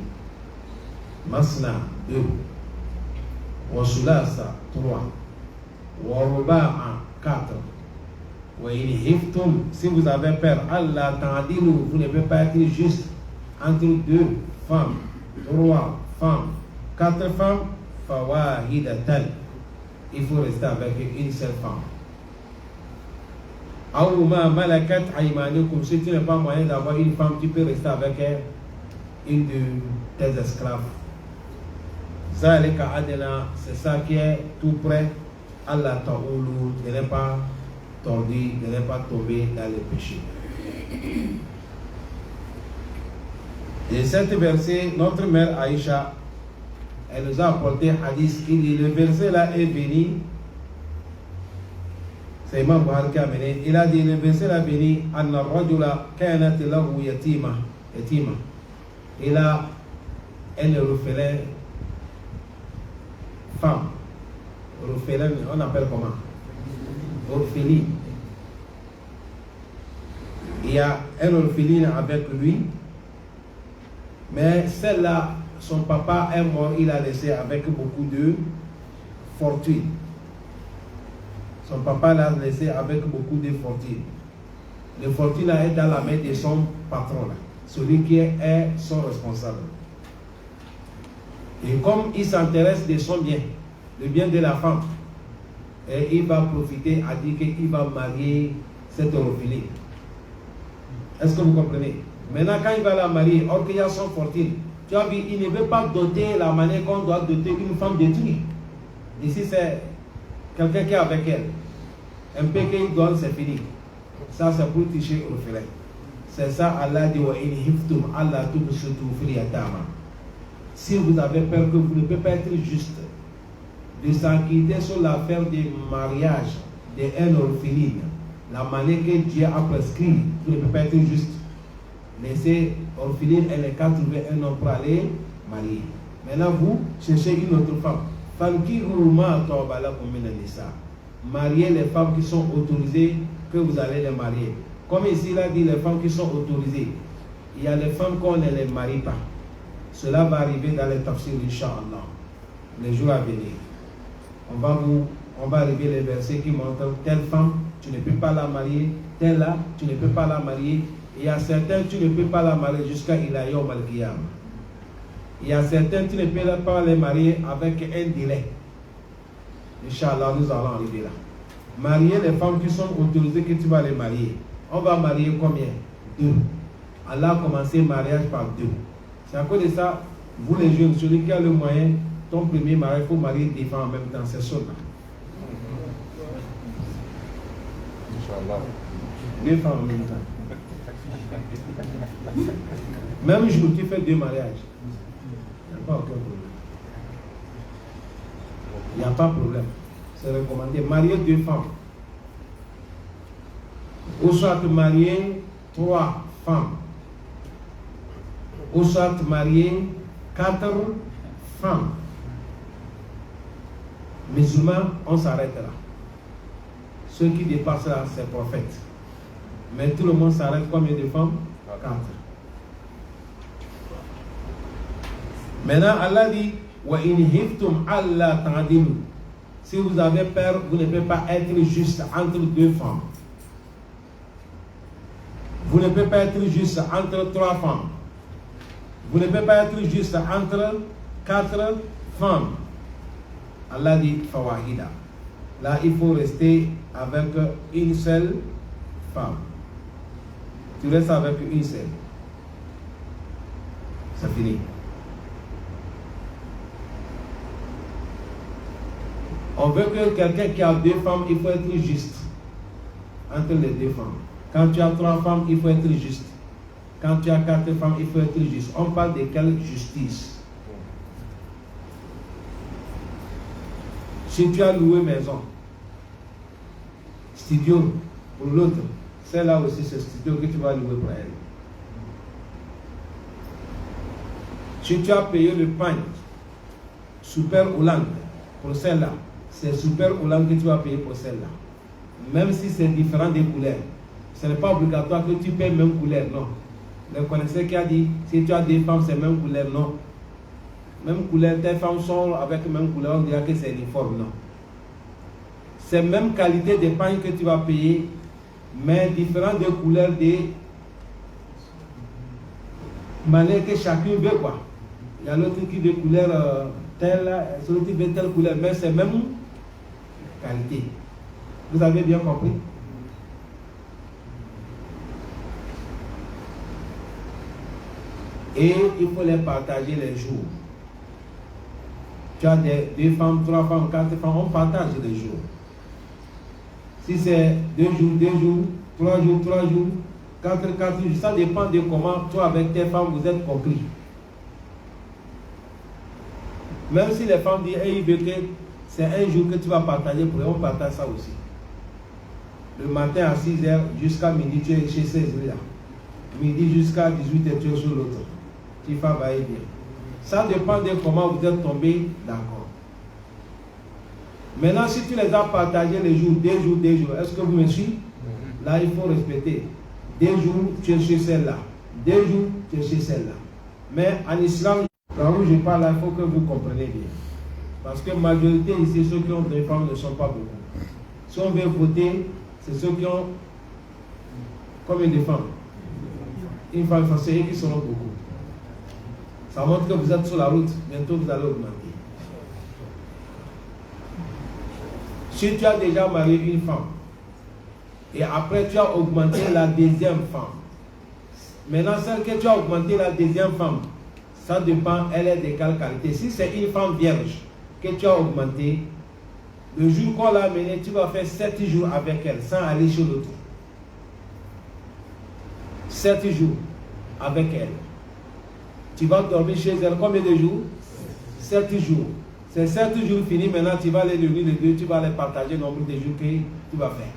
Masna 2, wa sulasa 3, wa ruba'a 4. Si vous avez peur, Allah ta'adilu, vous ne pouvez pas être juste entre 2 femmes, 3 femmes, 4 femmes, fawahidatan. Il faut rester avec une seule femme. Aouma malakat aymanukum, si tu n'as pas moyen d'avoir une femme, tu peux rester avec elle, une de tes esclaves. Zalika adena, c'est ça qui est tout près. Allah ta'ulu, ne n'est pas tordu, de ne pas tomber dans le péché. Et cet verset, notre mère Aïcha, elle nous a apporté hadith. Il dit, le verset là est béni. C'est Imam Bukhari qui a amené. Il a dit, le verset là béni, Anna rajula kanat lahu yatima. Il a elle refait femme. Orpheline, on appelle comment? Orpheline. Il y a un orpheline avec lui, mais celle-là, son papa est mort, il a laissé avec beaucoup de fortune. Son papa l'a laissé avec beaucoup de fortune. Le fortune là est dans la main de son patron, là, celui qui est son responsable. Et comme il s'intéresse de son bien, le bien de la femme, et il va profiter à dire qu'il va marier cette orpheline. Est-ce que vous comprenez? Maintenant, quand il va la marier, or qu'il y a son fortune, tu as vu, il ne veut pas doter la manière qu'on doit doter une femme détruite. Ici, c'est quelqu'un qui est avec elle. Un peu qu'il donne, c'est fini. Ça, c'est pour toucher l'orphelin. C'est ça, Allah dit, Allah si vous avez peur que vous ne pouvez pas être juste, de s'inquiéter sur l'affaire du mariage d'un orpheline, la manière que Dieu a prescrit, vous ne pouvez pas être juste. Laissez orpheline et les cas trouver un homme pour aller marier. Maintenant, vous cherchez une autre femme. Mariez les femmes qui sont autorisées, que vous allez les marier. Comme ici, il a dit les femmes qui sont autorisées. Il y a les femmes qu'on ne les marie pas. Cela va arriver dans les tafsirs, Inch'Allah, les jours à venir. On va arriver les versets qui montrent telle femme, tu ne peux pas la marier, telle là, tu ne peux pas la marier. Il y a certains, tu ne peux pas la marier jusqu'à Ilayom al-Qiyam. Il y a certains, tu ne peux pas les marier avec un délai. Inch'Allah, nous allons arriver là. Marier les femmes qui sont autorisées que tu vas les marier. On va marier combien? 2. Allah a commencé le mariage par 2. C'est à cause de ça, vous les jeunes, celui qui a le moyen, ton premier mariage, il faut marier des femmes en même temps. C'est ça. Inch'Allah. 2 femmes en même temps. Même jour, tu fais 2 mariages. Il n'y a pas aucun problème. Il n'y a pas de problème. C'est recommandé. Marier 2 femmes. Ou soit marier 3 femmes. Ou soit marier 4 femmes. Musulmans, on s'arrête là. Ceux qui dépassent là, c'est prophète. Mais tout le monde s'arrête combien de femmes? 4. Maintenant, Allah dit, wa in hiftum alla ta'dilu. Si vous avez peur, vous ne pouvez pas être juste entre 2 femmes. Vous ne pouvez pas être juste entre 3 femmes. Vous ne pouvez pas être juste entre 4 femmes. Allah dit fawahida. Là, il faut rester avec une seule femme. Tu restes avec une seule. C'est fini. On veut que quelqu'un qui a 2 femmes, il faut être juste entre les 2 femmes. Quand tu as 3 femmes, il faut être juste. Quand tu as 4 femmes, il faut être juste. On parle de quelle justice? Si tu as loué maison, studio pour l'autre, c'est là aussi ce studio que tu vas louer pour elle. Si tu as payé le pain Super Hollande pour celle-là, c'est Super Hollande que tu vas payer pour celle-là. Même si c'est différent des couleurs. Ce n'est pas obligatoire que tu payes même couleur, non. Le connaisseur qui a dit, si tu as 2 femmes, c'est même couleur, non. Même couleur, tes femmes sont avec même couleur, on dirait que c'est uniforme, non. C'est même qualité de pain que tu vas payer, mais différent de couleurs de manière que chacun veut, quoi. Il y a l'autre qui veut couleur telle, l'autre qui veut telle couleur, mais c'est même qualité. Vous avez bien compris? Et il faut les partager les jours. Tu as 2 femmes, 3 femmes, 4 femmes, on partage les jours. Si c'est 2 jours, 2 jours, 3 jours, 3 jours, 4 jours, ça dépend de comment toi avec tes femmes vous êtes compris. Même si les femmes disent, hey, c'est un jour que tu vas partager, pour eux, on partage ça aussi. Le matin à 6h jusqu'à midi, tu es chez Césaire. Midi jusqu'à 18h, tu es sur l'autre. Tu vas bien. Ça dépend de comment vous êtes tombé d'accord. Maintenant, si tu les as partagés les jours, des jours, est-ce que vous me suivez? Là, il faut respecter. Des jours, tu es chez celle-là. Des jours, tu es chez celle-là. Mais en islam, quand je parle là, il faut que vous compreniez bien. Parce que la majorité ici, ceux qui ont des femmes ne sont pas beaucoup. Si on veut voter, c'est ceux qui ont combien de femmes? Une femme, c'est eux qui seront beaucoup. Ça montre que vous êtes sur la route, bientôt vous allez augmenter. Si tu as déjà marié une femme, et après tu as augmenté la deuxième femme, maintenant celle que tu as augmenté la deuxième femme, ça dépend, elle est de quelle qualité. Si c'est une femme vierge que tu as augmenté, le jour qu'on l'a amenée, tu vas faire 7 jours avec elle, sans aller chez l'autre. 7 jours avec elle. Tu vas dormir chez elle combien de jours? 7 jours. Ces 7 jours finis, maintenant tu vas les réunir les deux, tu vas les partager le nombre de jours que tu vas faire.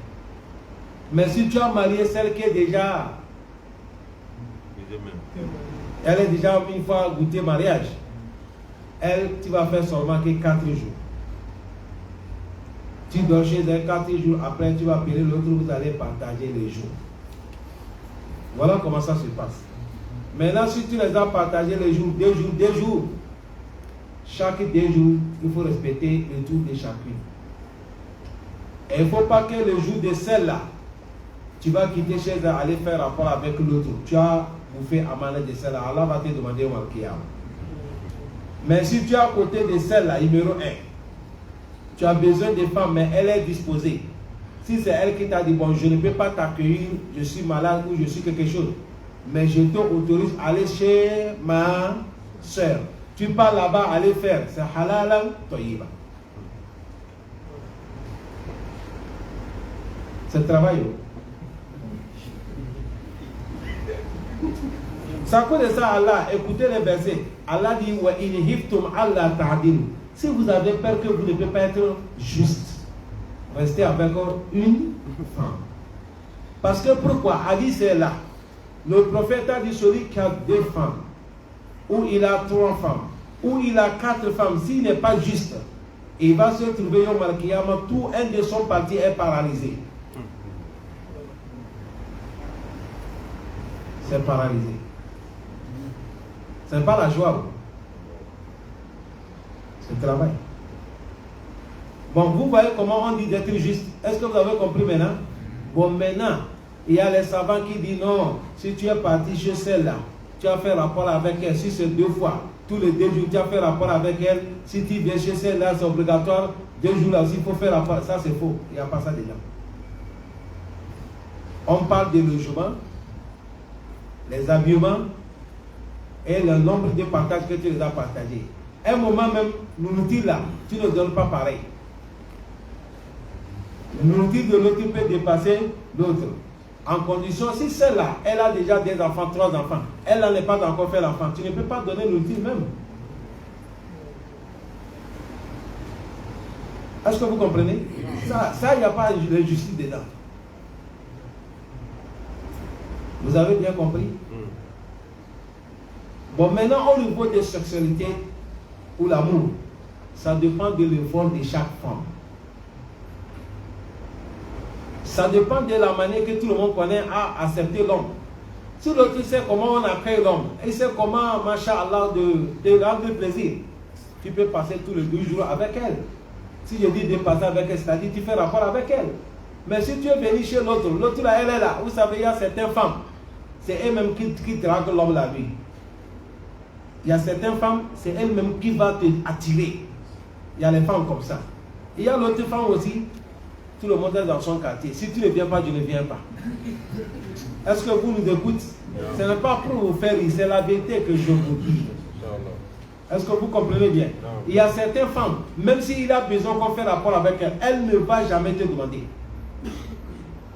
Mais si tu as marié celle qui est déjà, elle est déjà une fois goûté mariage, elle, tu vas faire seulement que 4 jours. Tu dors chez elle 4 jours, après tu vas appeler l'autre, vous allez partager les jours. Voilà comment ça se passe. Maintenant, si tu les as partagés les jours, des jours, chaque 2 jours, il faut respecter le tour de chacune. Et il ne faut pas que le jour de celle-là, tu vas quitter chez elle, aller faire rapport avec l'autre. Tu as bouffé à maner de celle-là, Allah va te demander au Malkiyam. Mais si tu es à côté de celle-là, numéro 1, tu as besoin de femmes, mais elle est disposée. Si c'est elle qui t'a dit, bon, je ne peux pas t'accueillir, je suis malade ou je suis quelque chose, mais je t'autorise à aller chez ma soeur. Tu pars là-bas, aller faire, c'est halal, toyiba. C'est travail. Ça cause de ça, Allah, écoutez les versets. Allah dit, wa in hiftum Allah ta'dilu. Si vous avez peur que vous ne pouvez pas être juste, restez avec une femme. Parce que pourquoi? Ali c'est là. Le prophète a dit celui qui a 2 femmes, ou il a 3 femmes, ou il a 4 femmes, s'il n'est pas juste, il va se trouver au Malkiyama, tout un de son parti est paralysé. C'est paralysé. Ce n'est pas la joie. C'est le travail. Bon, vous voyez comment on dit d'être juste. Est-ce que vous avez compris maintenant? Bon, maintenant, il y a les savants qui disent non, si tu es parti chez celle-là, tu as fait rapport avec elle, si c'est 2 fois, tous les 2 jours, tu as fait rapport avec elle, si tu viens chez celle-là, c'est obligatoire, 2 jours là aussi, il faut faire rapport. Ça, c'est faux. Il n'y a pas ça dedans. On parle de logement, les habillements et le nombre de partages que tu les as partagés. À un moment même, l'outil là, tu ne donnes pas pareil. L'outil de l'autre peut dépasser l'autre. En condition, si celle-là, elle a déjà des enfants, 3 enfants, elle n'en est pas encore fait l'enfant, tu ne peux pas donner l'outil même. Est-ce que vous comprenez? Ça, il n'y a pas de justice dedans. Vous avez bien compris? Bon, maintenant, au niveau de sexualité ou l'amour, ça dépend de l'effort de chaque femme. Ça dépend de la manière que tout le monde connaît à accepter l'homme. Si l'autre sait comment on accueille l'homme, il sait comment, masha'Allah, de rendre plaisir, tu peux passer tous les 2 jours avec elle. Si je dis de passer avec elle, c'est-à-dire tu fais rapport avec elle. Mais si tu es venu chez l'autre, l'autre là, elle est là. Vous savez, il y a certaines femmes, c'est elles-mêmes qui draguent l'homme la vie. Il y a certaines femmes, c'est elles-mêmes qui vont te attirer. Il y a les femmes comme ça. Il y a l'autre femme aussi, tout le monde est dans son quartier. Si tu ne viens pas, je ne viens pas. Est-ce que vous nous écoutez? Ce n'est pas pour vous faire rire, c'est la vérité que je vous dis. Est-ce que vous comprenez bien? Il y a certaines femmes, même s'il a besoin qu'on fasse rapport avec elle, elle ne va jamais te demander.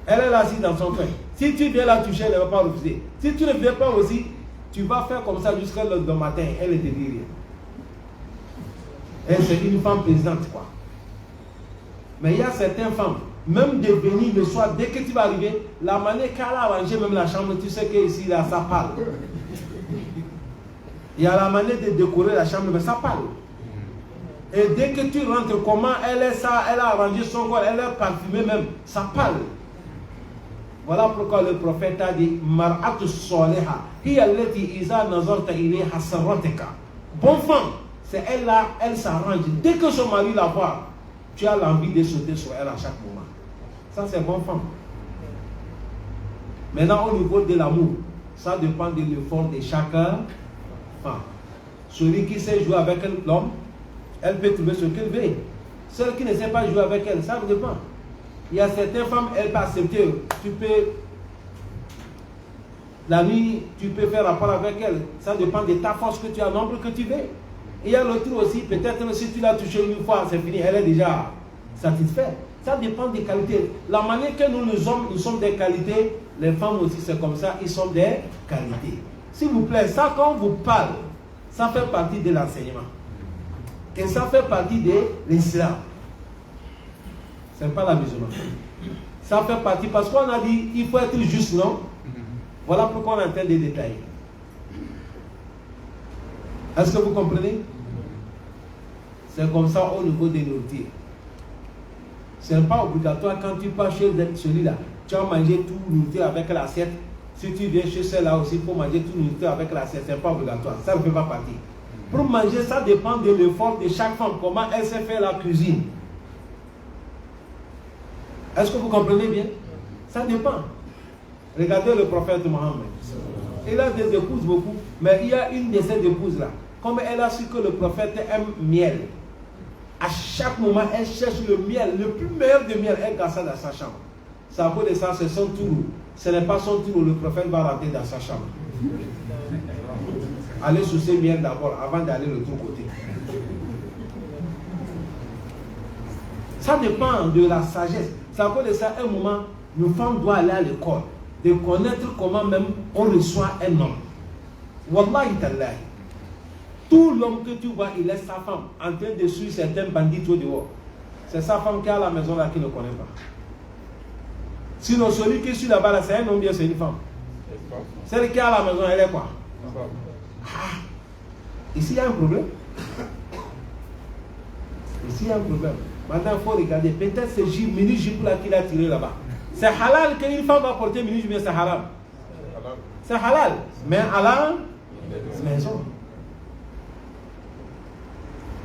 Elle est assise dans son coin. Si tu viens la toucher, elle ne va pas refuser. Si tu ne viens pas aussi, tu vas faire comme ça jusqu'à le matin. Elle ne te dit rien. Et c'est une femme présidente, quoi. Mais il y a certaines femmes, même de venir le soir, dès que tu vas arriver, la manière qu'elle a arrangé même la chambre, tu sais qu'ici, là, ça parle. Il y a la manière de décorer la chambre, mais ça parle. Et dès que tu rentres, comment elle est ça, elle a arrangé son corps, elle est parfumée même, ça parle. Voilà pourquoi le prophète a dit Mar'atu Saliha, hiya allati iza nazarta ilayha sarrataka. Bonne femme, c'est elle là, elle s'arrange. Dès que son mari la voit, tu as l'envie de sauter sur elle à chaque moment. Ça, c'est bonne femme. Maintenant, au niveau de l'amour, ça dépend de l'effort de chaque femme. Celui qui sait jouer avec l'homme, elle peut trouver ce qu'elle veut. Celle qui ne sait pas jouer avec elle, ça dépend. Il y a certaines femmes, elles peuvent accepter. Tu peux, la nuit, tu peux faire rapport avec elle. Ça dépend de ta force que tu as, le nombre que tu veux. Et il y a l'autre aussi, peut-être si tu l'as touché une fois, c'est fini, elle est déjà satisfaite. Ça dépend des qualités. La manière que nous, les hommes, nous sommes des qualités, les femmes aussi, c'est comme ça, ils sont des qualités. S'il vous plaît, ça, quand on vous parle, ça fait partie de l'enseignement. Et ça fait partie de l'islam. Ce n'est pas la musulmane. Ça fait partie, parce qu'on a dit, il faut être juste, non? Voilà pourquoi on est en train de détailler. Est-ce que vous comprenez? C'est comme ça au niveau des nourritures. Ce n'est pas obligatoire quand tu pars chez celui-là. Tu vas manger tout nourriture avec l'assiette. Si tu viens chez celle-là aussi, pour manger tout nourriture avec l'assiette, ce n'est pas obligatoire. Ça ne fait pas partie. Pour manger, ça dépend de l'effort de chaque femme, comment elle sait faire la cuisine. Est-ce que vous comprenez bien? Ça dépend. Regardez le prophète Mohammed. Il a des épouses beaucoup, mais il y a une de ces épouses-là. Comme elle a su que le prophète aime miel, à chaque moment, elle cherche le miel, le plus meilleur de miel, elle garde ça dans sa chambre. Ça vaut de ça, c'est son tour. Ce n'est pas son tour, le prophète va rentrer dans sa chambre. Allez sous ces miel d'abord, avant d'aller de l'autre côté. Ça dépend de la sagesse. Ça vaut de ça, un moment, une femme doit aller à l'école, de connaître comment même on reçoit un homme. Wallahi tallahi. Tout l'homme que tu vois, il laisse sa femme en train de suivre certains bandits au dehors. C'est sa femme qui est à la maison là qui ne connaît pas. Sinon, celui qui suit là-bas, c'est un homme bien, c'est une femme. Celle qui est à la maison, elle est quoi? Ah, ici, il y a un problème. Ici, il y a un problème. Maintenant, il faut regarder. Peut-être c'est mini-jupe là qu'il a tiré là-bas. C'est halal qu'une femme va porter mini-jupe, mais c'est haram. C'est halal. Mais à la maison.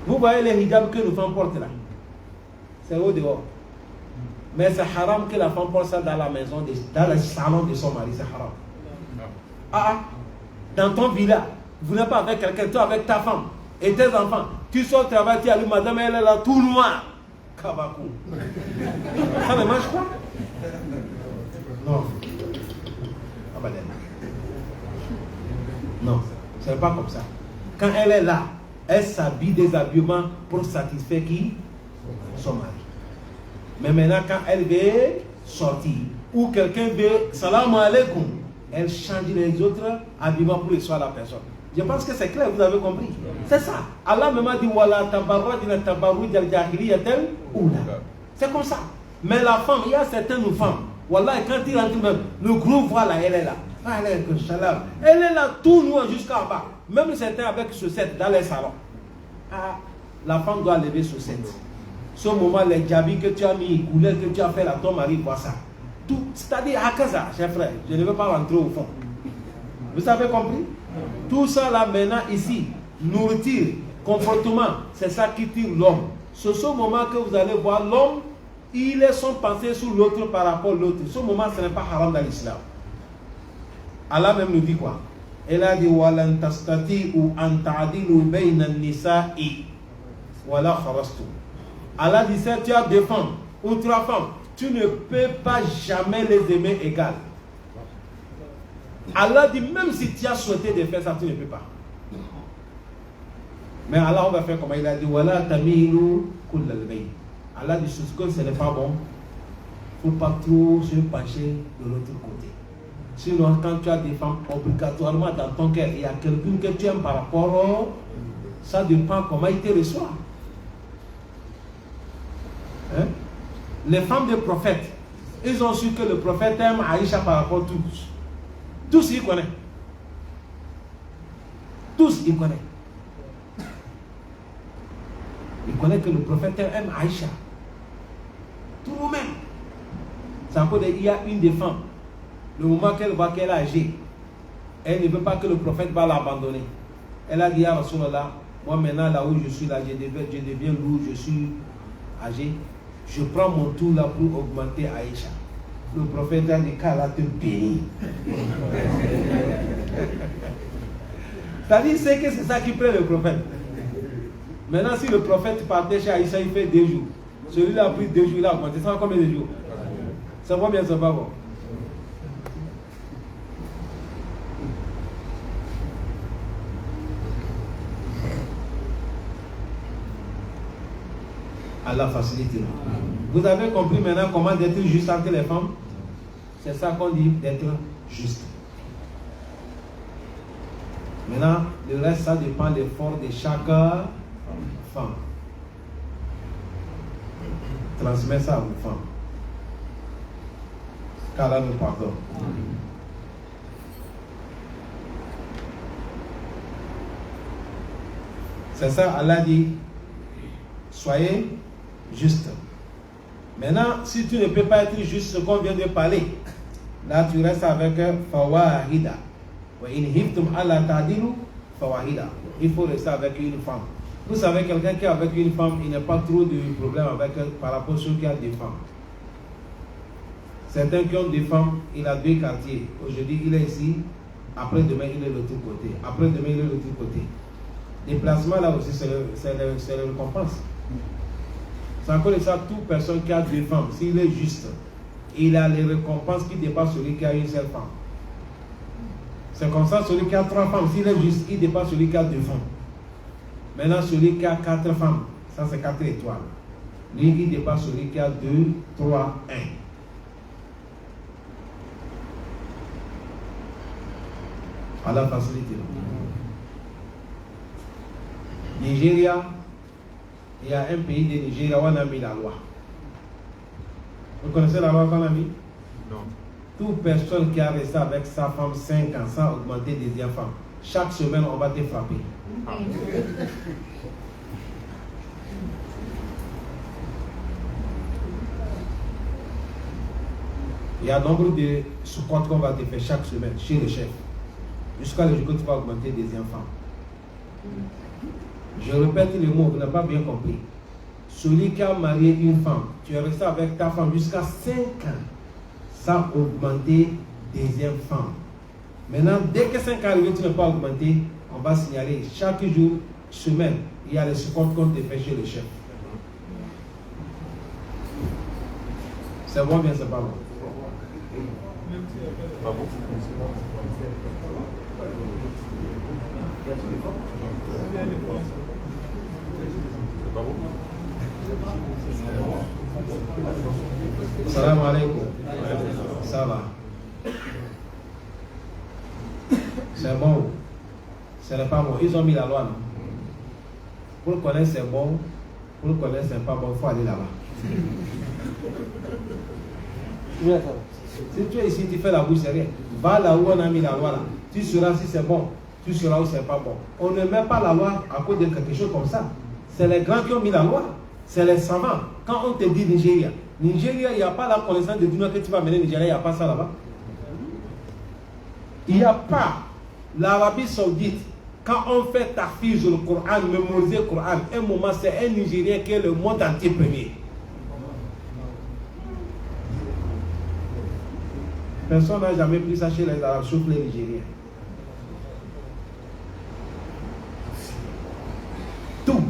Vous voyez les hijabs que les femmes portent là. C'est au dehors. Mais c'est haram que la femme porte ça dans la maison, dans le salon de son mari. C'est haram. Ah, dans ton village, vous n'êtes pas avec quelqu'un, toi avec ta femme et tes enfants. Tu sors au travail, tu as lu madame, elle est là tout noir. Kabakou. Ça ne marche pas? Non. Non, ce n'est pas comme ça. Quand elle est là, elle s'habille des habillements pour satisfaire qui? Son mari. Mais maintenant, quand elle veut sortir, ou quelqu'un veut salam alaikum, elle change les autres habillements pour recevoir la personne. Je pense que c'est clair, vous avez compris. C'est ça. Allah me dit wala tabarrajna tabarruj al-jahiliyatil oula. C'est comme ça. Mais la femme, il y a certaines femmes, wallah, quand il rentre même, le gros voile là, elle est là. Elle est là tout noir jusqu'en bas. Même certains avec chaussettes dans les salons. Ah, la femme doit lever chaussettes. Ce moment, les djabis que tu as mis, couleurs que tu as fait là, ton mari voit ça. Tout, c'est-à-dire à Kaza, cher frère, je ne veux pas rentrer au fond. Vous avez compris? Tout ça là maintenant ici, nourriture, comportement, c'est ça qui tire l'homme. C'est ce moment que vous allez voir l'homme, il est son pensée sur l'autre par rapport à l'autre. Ce moment, ce n'est pas haram dans l'islam. Allah même nous dit quoi? Elle a dit walan tastati'u an ta'dilu bayna an-nisa'i wala kharastu. Allah dit ça, tu as deux femmes ou trois femmes, tu ne peux pas jamais les aimer égales. Allah dit même si tu as souhaité de faire ça, tu ne peux pas. Mais Allah on va faire comme il a dit wala tamilu kullal bayt. Allah dit que ce n'est pas bon. Il ne faut pas trop se pencher de l'autre côté. Sinon, quand tu as des femmes, obligatoirement dans ton cœur, il y a quelqu'un que tu aimes par rapport au... Ça dépend comment il te reçoit. Les femmes des prophètes, ils ont su que le prophète aime Aïcha par rapport à tous. Tous ils connaissent. Tous ils connaissent. Ils connaissent que le prophète aime Aïcha. Tout le monde même. C'est encore il y a une des femmes. Le moment qu'elle voit qu'elle est âgée, elle ne veut pas que le prophète va l'abandonner. Elle a dit à Rasulallah, moi maintenant là où je suis là, je deviens lourd, je suis âgé. Je prends mon tour là pour augmenter Aïcha. Le prophète a dit qu'Allah te bénit. C'est-à-dire que c'est ça qui plaît le prophète. Maintenant, si le prophète partait chez Aïcha, il fait 2 jours. Celui-là a pris 2 jours, il a augmenté. Ça va combien de jours? Ça va bien, ça va bon. Allah facilite. Vous avez compris maintenant comment d'être juste entre les femmes? C'est ça qu'on dit d'être juste. Maintenant, le reste, ça dépend de l'effort de chaque femme. Transmets ça à vos femmes. qu'Allah nous pardonne. C'est ça, Allah dit, soyez juste. Maintenant, si tu ne peux pas être juste ce qu'on vient de parler, là tu restes avec fawahida. Il faut rester avec une femme. Vous savez, quelqu'un qui est avec une femme, il n'y a pas trop de problème avec elle par rapport à ceux qui ont des femmes. Certains qui ont des femmes, il a 2 quartiers. Aujourd'hui, il est ici. Après demain, il est de l'autre côté. Après demain, il est de l'autre côté. Déplacement là aussi, c'est le récompense. C'est encore ça, toute personne qui a 2 femmes, s'il est juste, il a les récompenses qui dépassent celui qui a une seule femme. C'est comme ça, celui qui a 3 femmes, s'il est juste, il dépasse celui qui a 2 femmes. Maintenant, celui qui a 4 femmes, ça c'est 4 étoiles. Lui, il dépasse celui qui a 2, 3, 1. À la facilité. Nigeria, il y a un pays de Nigeria où on a mis la loi. Vous connaissez la loi qu'on a mis? Non. Toute personne qui a resté avec sa femme 5 ans sans augmenter deuxième femme, chaque semaine on va te frapper. Ah. Il y a nombre de sous-comptes qu'on va te faire chaque semaine chez le chef. Jusqu'à le jour que tu vas augmenter deuxième femme. Je répète le mot, vous n'avez pas bien compris. Celui qui a marié une femme, tu es resté avec ta femme jusqu'à 5 ans sans augmenter deuxième femme. Maintenant, dès que 5 ans arrivent, tu n'as pas augmenté, on va signaler chaque jour, semaine, il y a les sous-comptes qu'on te fait chez le chef. C'est bon, bien, c'est pas bon. Pas bon. C'est pas bon. Salam alaikum. Ça va. C'est bon. Ce n'est pas bon. Ils ont mis la loi, non? Pour connaître c'est bon, pour connaître c'est pas bon, il faut aller là-bas. Si tu es ici, tu fais la bouche, c'est rien. Va là où on a mis la loi là. Tu sauras si c'est bon, tu sauras où c'est pas bon. On ne met pas la loi à cause de quelque chose comme ça. C'est les grands qui ont mis la loi. C'est les savants. Quand on te dit Nigeria, Nigeria, il n'y a pas la connaissance de Duna que tu vas mener Nigeria, il n'y a pas ça là-bas. Il n'y a pas. L'Arabie Saoudite, quand on fait tahfiz le Coran, mémoriser le Coran, un moment, c'est un Nigérien qui est le monde entier premier. Personne n'a jamais pris ça chez les Arabes, sauf les Nigériens. Tout.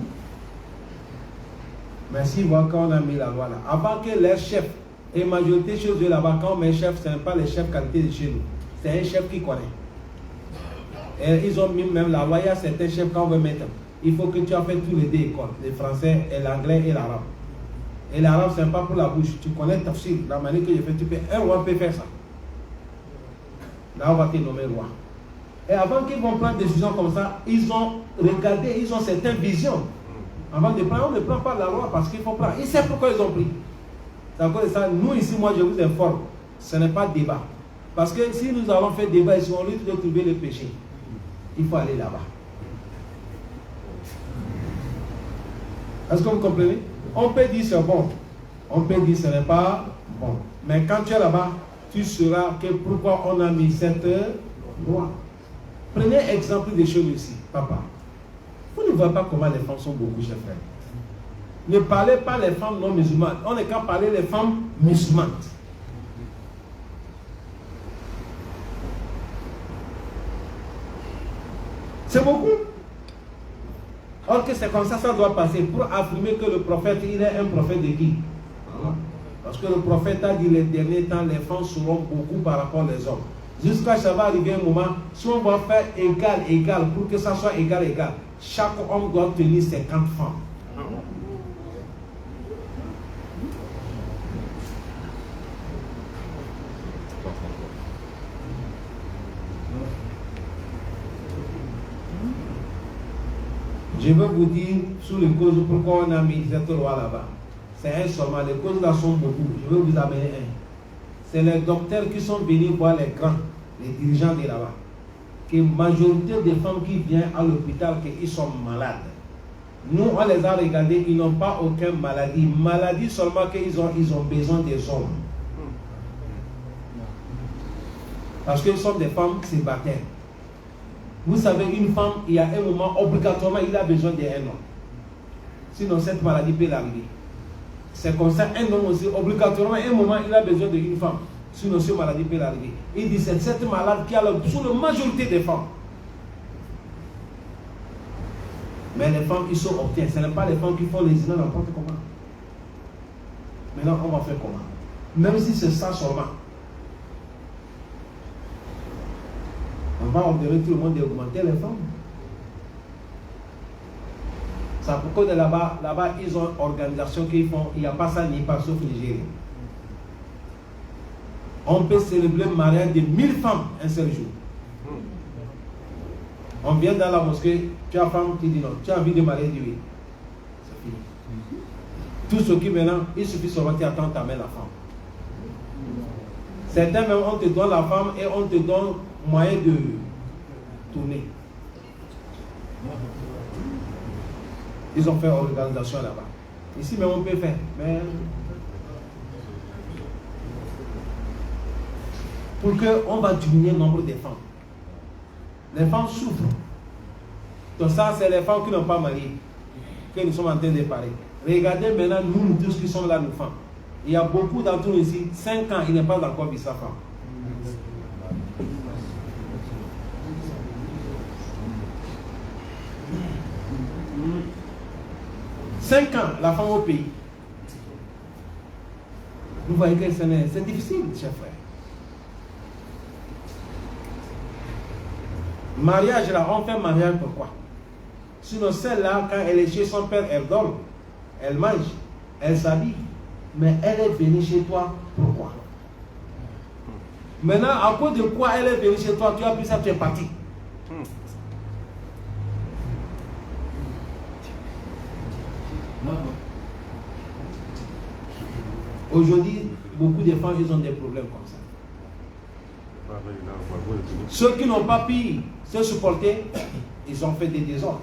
Mais si vous voyez quand on a mis la loi là, avant que les chefs, et majorité chez eux là-bas, quand on met chef, ce n'est pas les chefs qualité de chez nous, c'est un chef qui connaît. Et ils ont mis même la loi, il y a certains chefs quand on veut mettre, il faut que tu aies fait tous les 2 écoles, le français, et l'anglais et l'arabe. Et l'arabe, ce n'est pas pour la bouche, tu connais tafsir, la manière que je fais, tu peux, un roi peut faire ça. Là, on va te nommer roi. Et avant qu'ils vont prendre des décisions comme ça, ils ont regardé, ils ont certaines visions. Avant de prendre, on ne prend pas la loi parce qu'il faut prendre. Ils savent pourquoi ils ont pris. C'est à cause de ça, nous ici, moi je vous informe, ce n'est pas débat. Parce que si nous allons faire débat ici, on risque de trouver le péché. Il faut aller là-bas. Est-ce que vous comprenez? On peut dire c'est bon, on peut dire ce n'est pas bon. Mais quand tu es là-bas, tu sauras que pourquoi on a mis cette loi. Prenez exemple des choses ici, papa. Vous ne voyez pas comment les femmes sont beaucoup, chers frères. Ne parlez pas les femmes non musulmanes. On n'est qu'à parler les femmes musulmanes. C'est beaucoup. Or que c'est comme ça doit passer pour affirmer que le prophète, il est un prophète de qui? Parce que le prophète a dit les derniers temps, les femmes seront beaucoup par rapport aux hommes. Jusqu'à ça va arriver un moment, si on va faire égal, pour que ça soit égal, chaque homme doit tenir 50 femmes. Je veux vous dire sous les causes pourquoi on a mis cette loi là-bas. C'est un seulement, les causes là sont beaucoup. Je veux vous amener un. C'est les docteurs qui sont venus voir les grands, les dirigeants de là-bas. Que la majorité des femmes qui viennent à l'hôpital, qu'ils sont malades. Nous, on les a regardés, ils n'ont pas aucune maladie. Maladie seulement qu'ils ont besoin des hommes. Parce qu'ils sont des femmes célibataires. Vous savez, une femme, il y a un moment, obligatoirement, il a besoin d'un homme. Sinon, cette maladie peut l'arriver. C'est comme ça, un homme aussi, obligatoirement, un moment, il a besoin d'une femme. Sinon, cette maladie peut l'arriver. Il dit, c'est cette maladie qui a sur la majorité des femmes. Mais les femmes, ils sont obtiennent. Ce n'est pas les femmes qui font les îles n'importe comment. Maintenant, on va faire comment? Même si c'est ça seulement. On va ordonner tout le monde d'augmenter les femmes. C'est pourquoi de là-bas, ils ont une organisation qu'ils font. Il n'y a pas ça ni pas sauf Nigeria. On peut célébrer le mariage de 1000 femmes un seul jour. On vient dans la mosquée, tu as femme, tu dis non. Tu as envie de marier, tu dis oui. C'est fini. Tout ce qui maintenant, il suffit seulement de attendre ta mère la femme. Certains même, on te donne la femme et on te donne moyen de tourner. Ils ont fait une organisation là-bas. Ici, mais on peut faire. Mais pour qu'on va diminuer le nombre de femmes. Les femmes souffrent. Donc ça, c'est les femmes qui n'ont pas marié, que nous sommes en train de parler. Regardez maintenant, nous tous qui sommes là, nous femmes. Il y a beaucoup d'entre nous ici, 5 ans, il n'est pas encore vu sa femme. 5 ans, la femme au pays. Vous voyez que c'est difficile, chers frères. Mariage là, on fait mariage pourquoi? Sinon celle-là, quand elle est chez son père, elle dort, elle mange, elle s'habille. Mais elle est venue chez toi, pourquoi? Maintenant, à cause de quoi elle est venue chez toi, tu as pris ça, tu es parti. Aujourd'hui, beaucoup de femmes, ils ont des problèmes comme ça. Ceux qui n'ont pas pu se supporter, ils ont fait des désordres.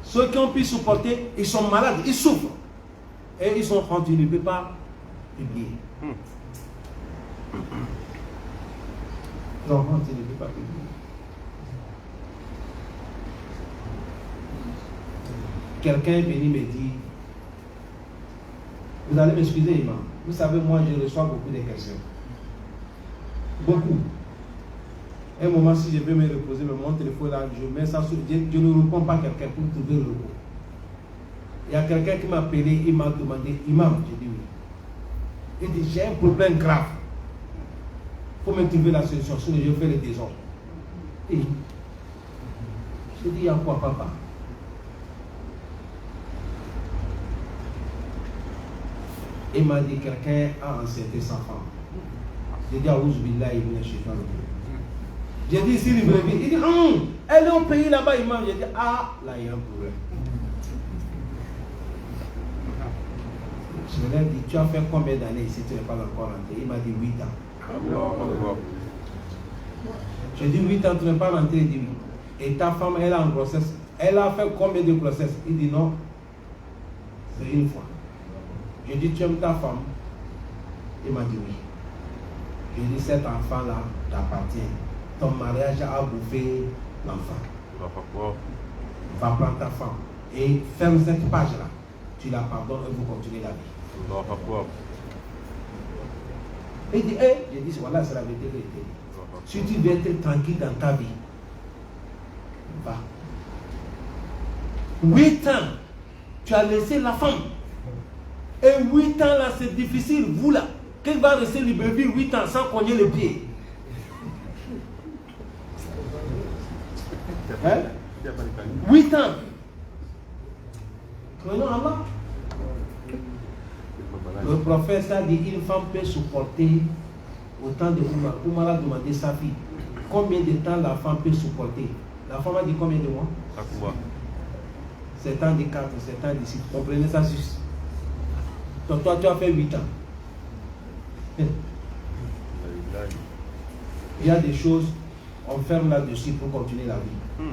Ceux qui ont pu supporter, ils sont malades, ils souffrent. Et ils sont rendus, ils ne peuvent pas publier. Ils ont rendus, ils ne peuvent pas publier. Quelqu'un est venu me dire, vous allez m'excuser, imam. Vous savez, moi, je reçois beaucoup de questions. Beaucoup. Un moment, si je veux me reposer, mon téléphone là, je mets ça sur. Je ne réponds pas à quelqu'un pour trouver le repos. Il y a quelqu'un qui m'a appelé, il m'a demandé, imam, j'ai dit oui. Il dit, j'ai un problème grave. Il faut me trouver la solution, sinon je fais les désordres. Et je dis, il y a quoi, papa? Il m'a dit, quelqu'un a enceinté sa femme. J'ai dit, Aouzoubillah, il vient chez toi. J'ai dit, s'il est vrai, il dit, elle est au pays là-bas, imam. J'ai dit, là, il y a un problème. Je lui ai dit, tu as fait combien d'années ici, tu n'es pas encore rentré? Il m'a dit 8 ans. J'ai dit 8 ans, tu n'es pas rentré, il dit oui. Et ta femme, elle a en grossesse. Elle a fait combien de grossesses? Il dit non. C'est une fois. J'ai dit, tu aimes ta femme? Il m'a dit oui. J'ai dit, cet enfant-là t'appartient. Ton mariage a bouffé l'enfant. Va prendre ta femme et ferme cette page-là. Tu la pardonnes et vous continuez la vie. Il dit, j'ai dit, voilà, c'est la vérité que je t'ai dit. Si tu veux être tranquille dans ta vie, va. 8 ans, tu as laissé la femme. Et 8 ans là, c'est difficile. Vous là, qu'elle va rester libre 8 ans sans cogner les pieds. Hein? 8 ans. Prenons Allah. Le prophète a dit une femme peut supporter autant de Oumar. Oumar a demandé sa fille combien de temps la femme peut supporter. La femme a dit combien de mois? 7 ans de 4, 7 ans de 6. Comprenez ça juste. Donc toi tu as fait 8 ans. Il y a des choses, on ferme là-dessus pour continuer la vie.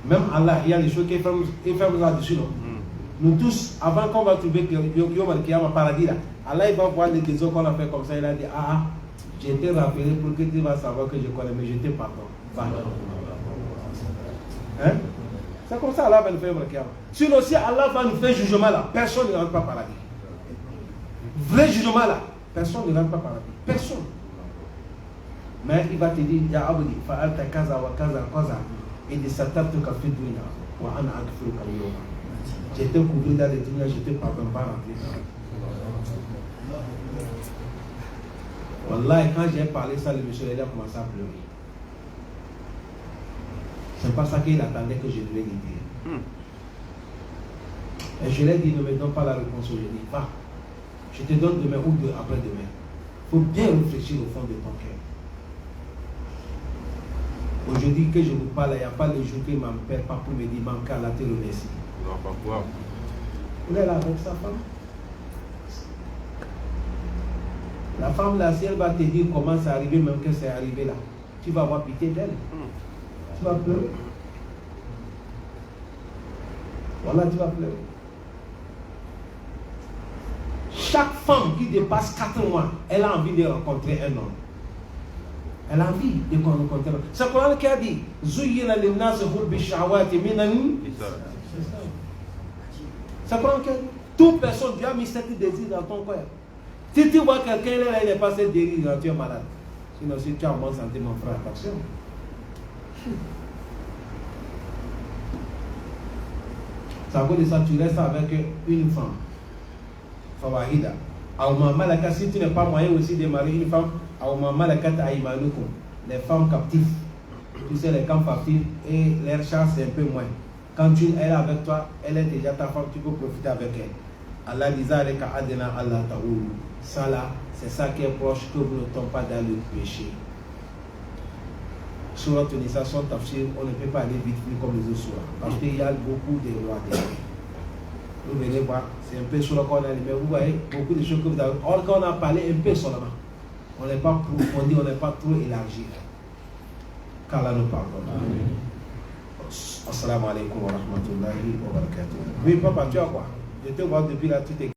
Même Allah, il y a des choses qui ferment là-dessus, non? Nous tous, avant qu'on va trouver Yom Al-Kiyama paradis là, Allah il va voir les désirs qu'on a fait comme ça, il a dit, j'ai été rappelé pour que tu vas savoir que je connais, mais je te pardonne. Va. Hein? C'est comme ça Allah va nous faire Yom Al-Kiyama. Sinon, si Allah va nous faire jugement là, personne ne rentre pas paradis. Vrai jugement là, personne ne rentre pas paradis. Personne. Mais il va te dire, Ya Abdi, fa'alta kaza wa kaza kaza, et de satabtuka fi dunya, wa ana akfiruka al-yawma. J'étais couvert dans les dunya, je te pardonne pas rentrer. Wallah, quand j'ai parlé ça, le monsieur il a commencé à pleurer. C'est pas ça qu'il attendait que je devais lui dire. Et je lui ai dit, ne me donne pas la réponse aujourd'hui. Va. Je te donne demain ou après-demain. Il faut bien réfléchir au fond de ton cœur. Aujourd'hui que je vous parle, il n'y a pas le jour qui m'appelle pas pour me dire, manque à la te remercie. Il est là avec sa femme. La femme là, si elle va te dire comment c'est arrivé, même que c'est arrivé là, tu vas avoir pitié d'elle. Tu vas pleurer. Voilà, tu vas pleurer. Chaque femme qui dépasse 4 mois, elle a envie de rencontrer un homme. Elle a envie de rencontrer un homme. C'est le Coran qui a dit Zuyina linnas hubbi shahawati minan. C'est le Coran qui a dit toute personne, Dieu a mis cet désir dans ton cœur. Si tu vois quelqu'un là, il n'est pas ce désir, tu es malade. Sinon, si tu es en bonne santé, mon frère, attention. Ça veut dire ça, tu restes avec une femme. Fawahida. Si tu n'es pas moyen aussi de marier une femme, les femmes captives. Tu sais, les femmes captives, et leur chance c'est un peu moins. Quand elle est avec toi, elle est déjà ta femme, tu peux profiter avec elle. Allah disait avec Adena Allah Ta'oulou. Ça là, c'est ça qui est proche, que vous ne tombez pas dans le péché. Sur notre initiation tafsir, on ne peut pas aller vite comme les autres sourates. Parce qu'il y a beaucoup de lois derrière. Vous venez voir, c'est un peu sur le qu'on a, mais vous voyez beaucoup de choses que vous avez. Or, quand on a parlé un peu seulement, on n'est pas approfondi, on n'est pas trop élargi. Qu'Allah nous pardonne. Assalamu alaikum wa rahmatullahi wa barakatuh. Oui, papa, tu as quoi? Je te vois depuis là, tout est.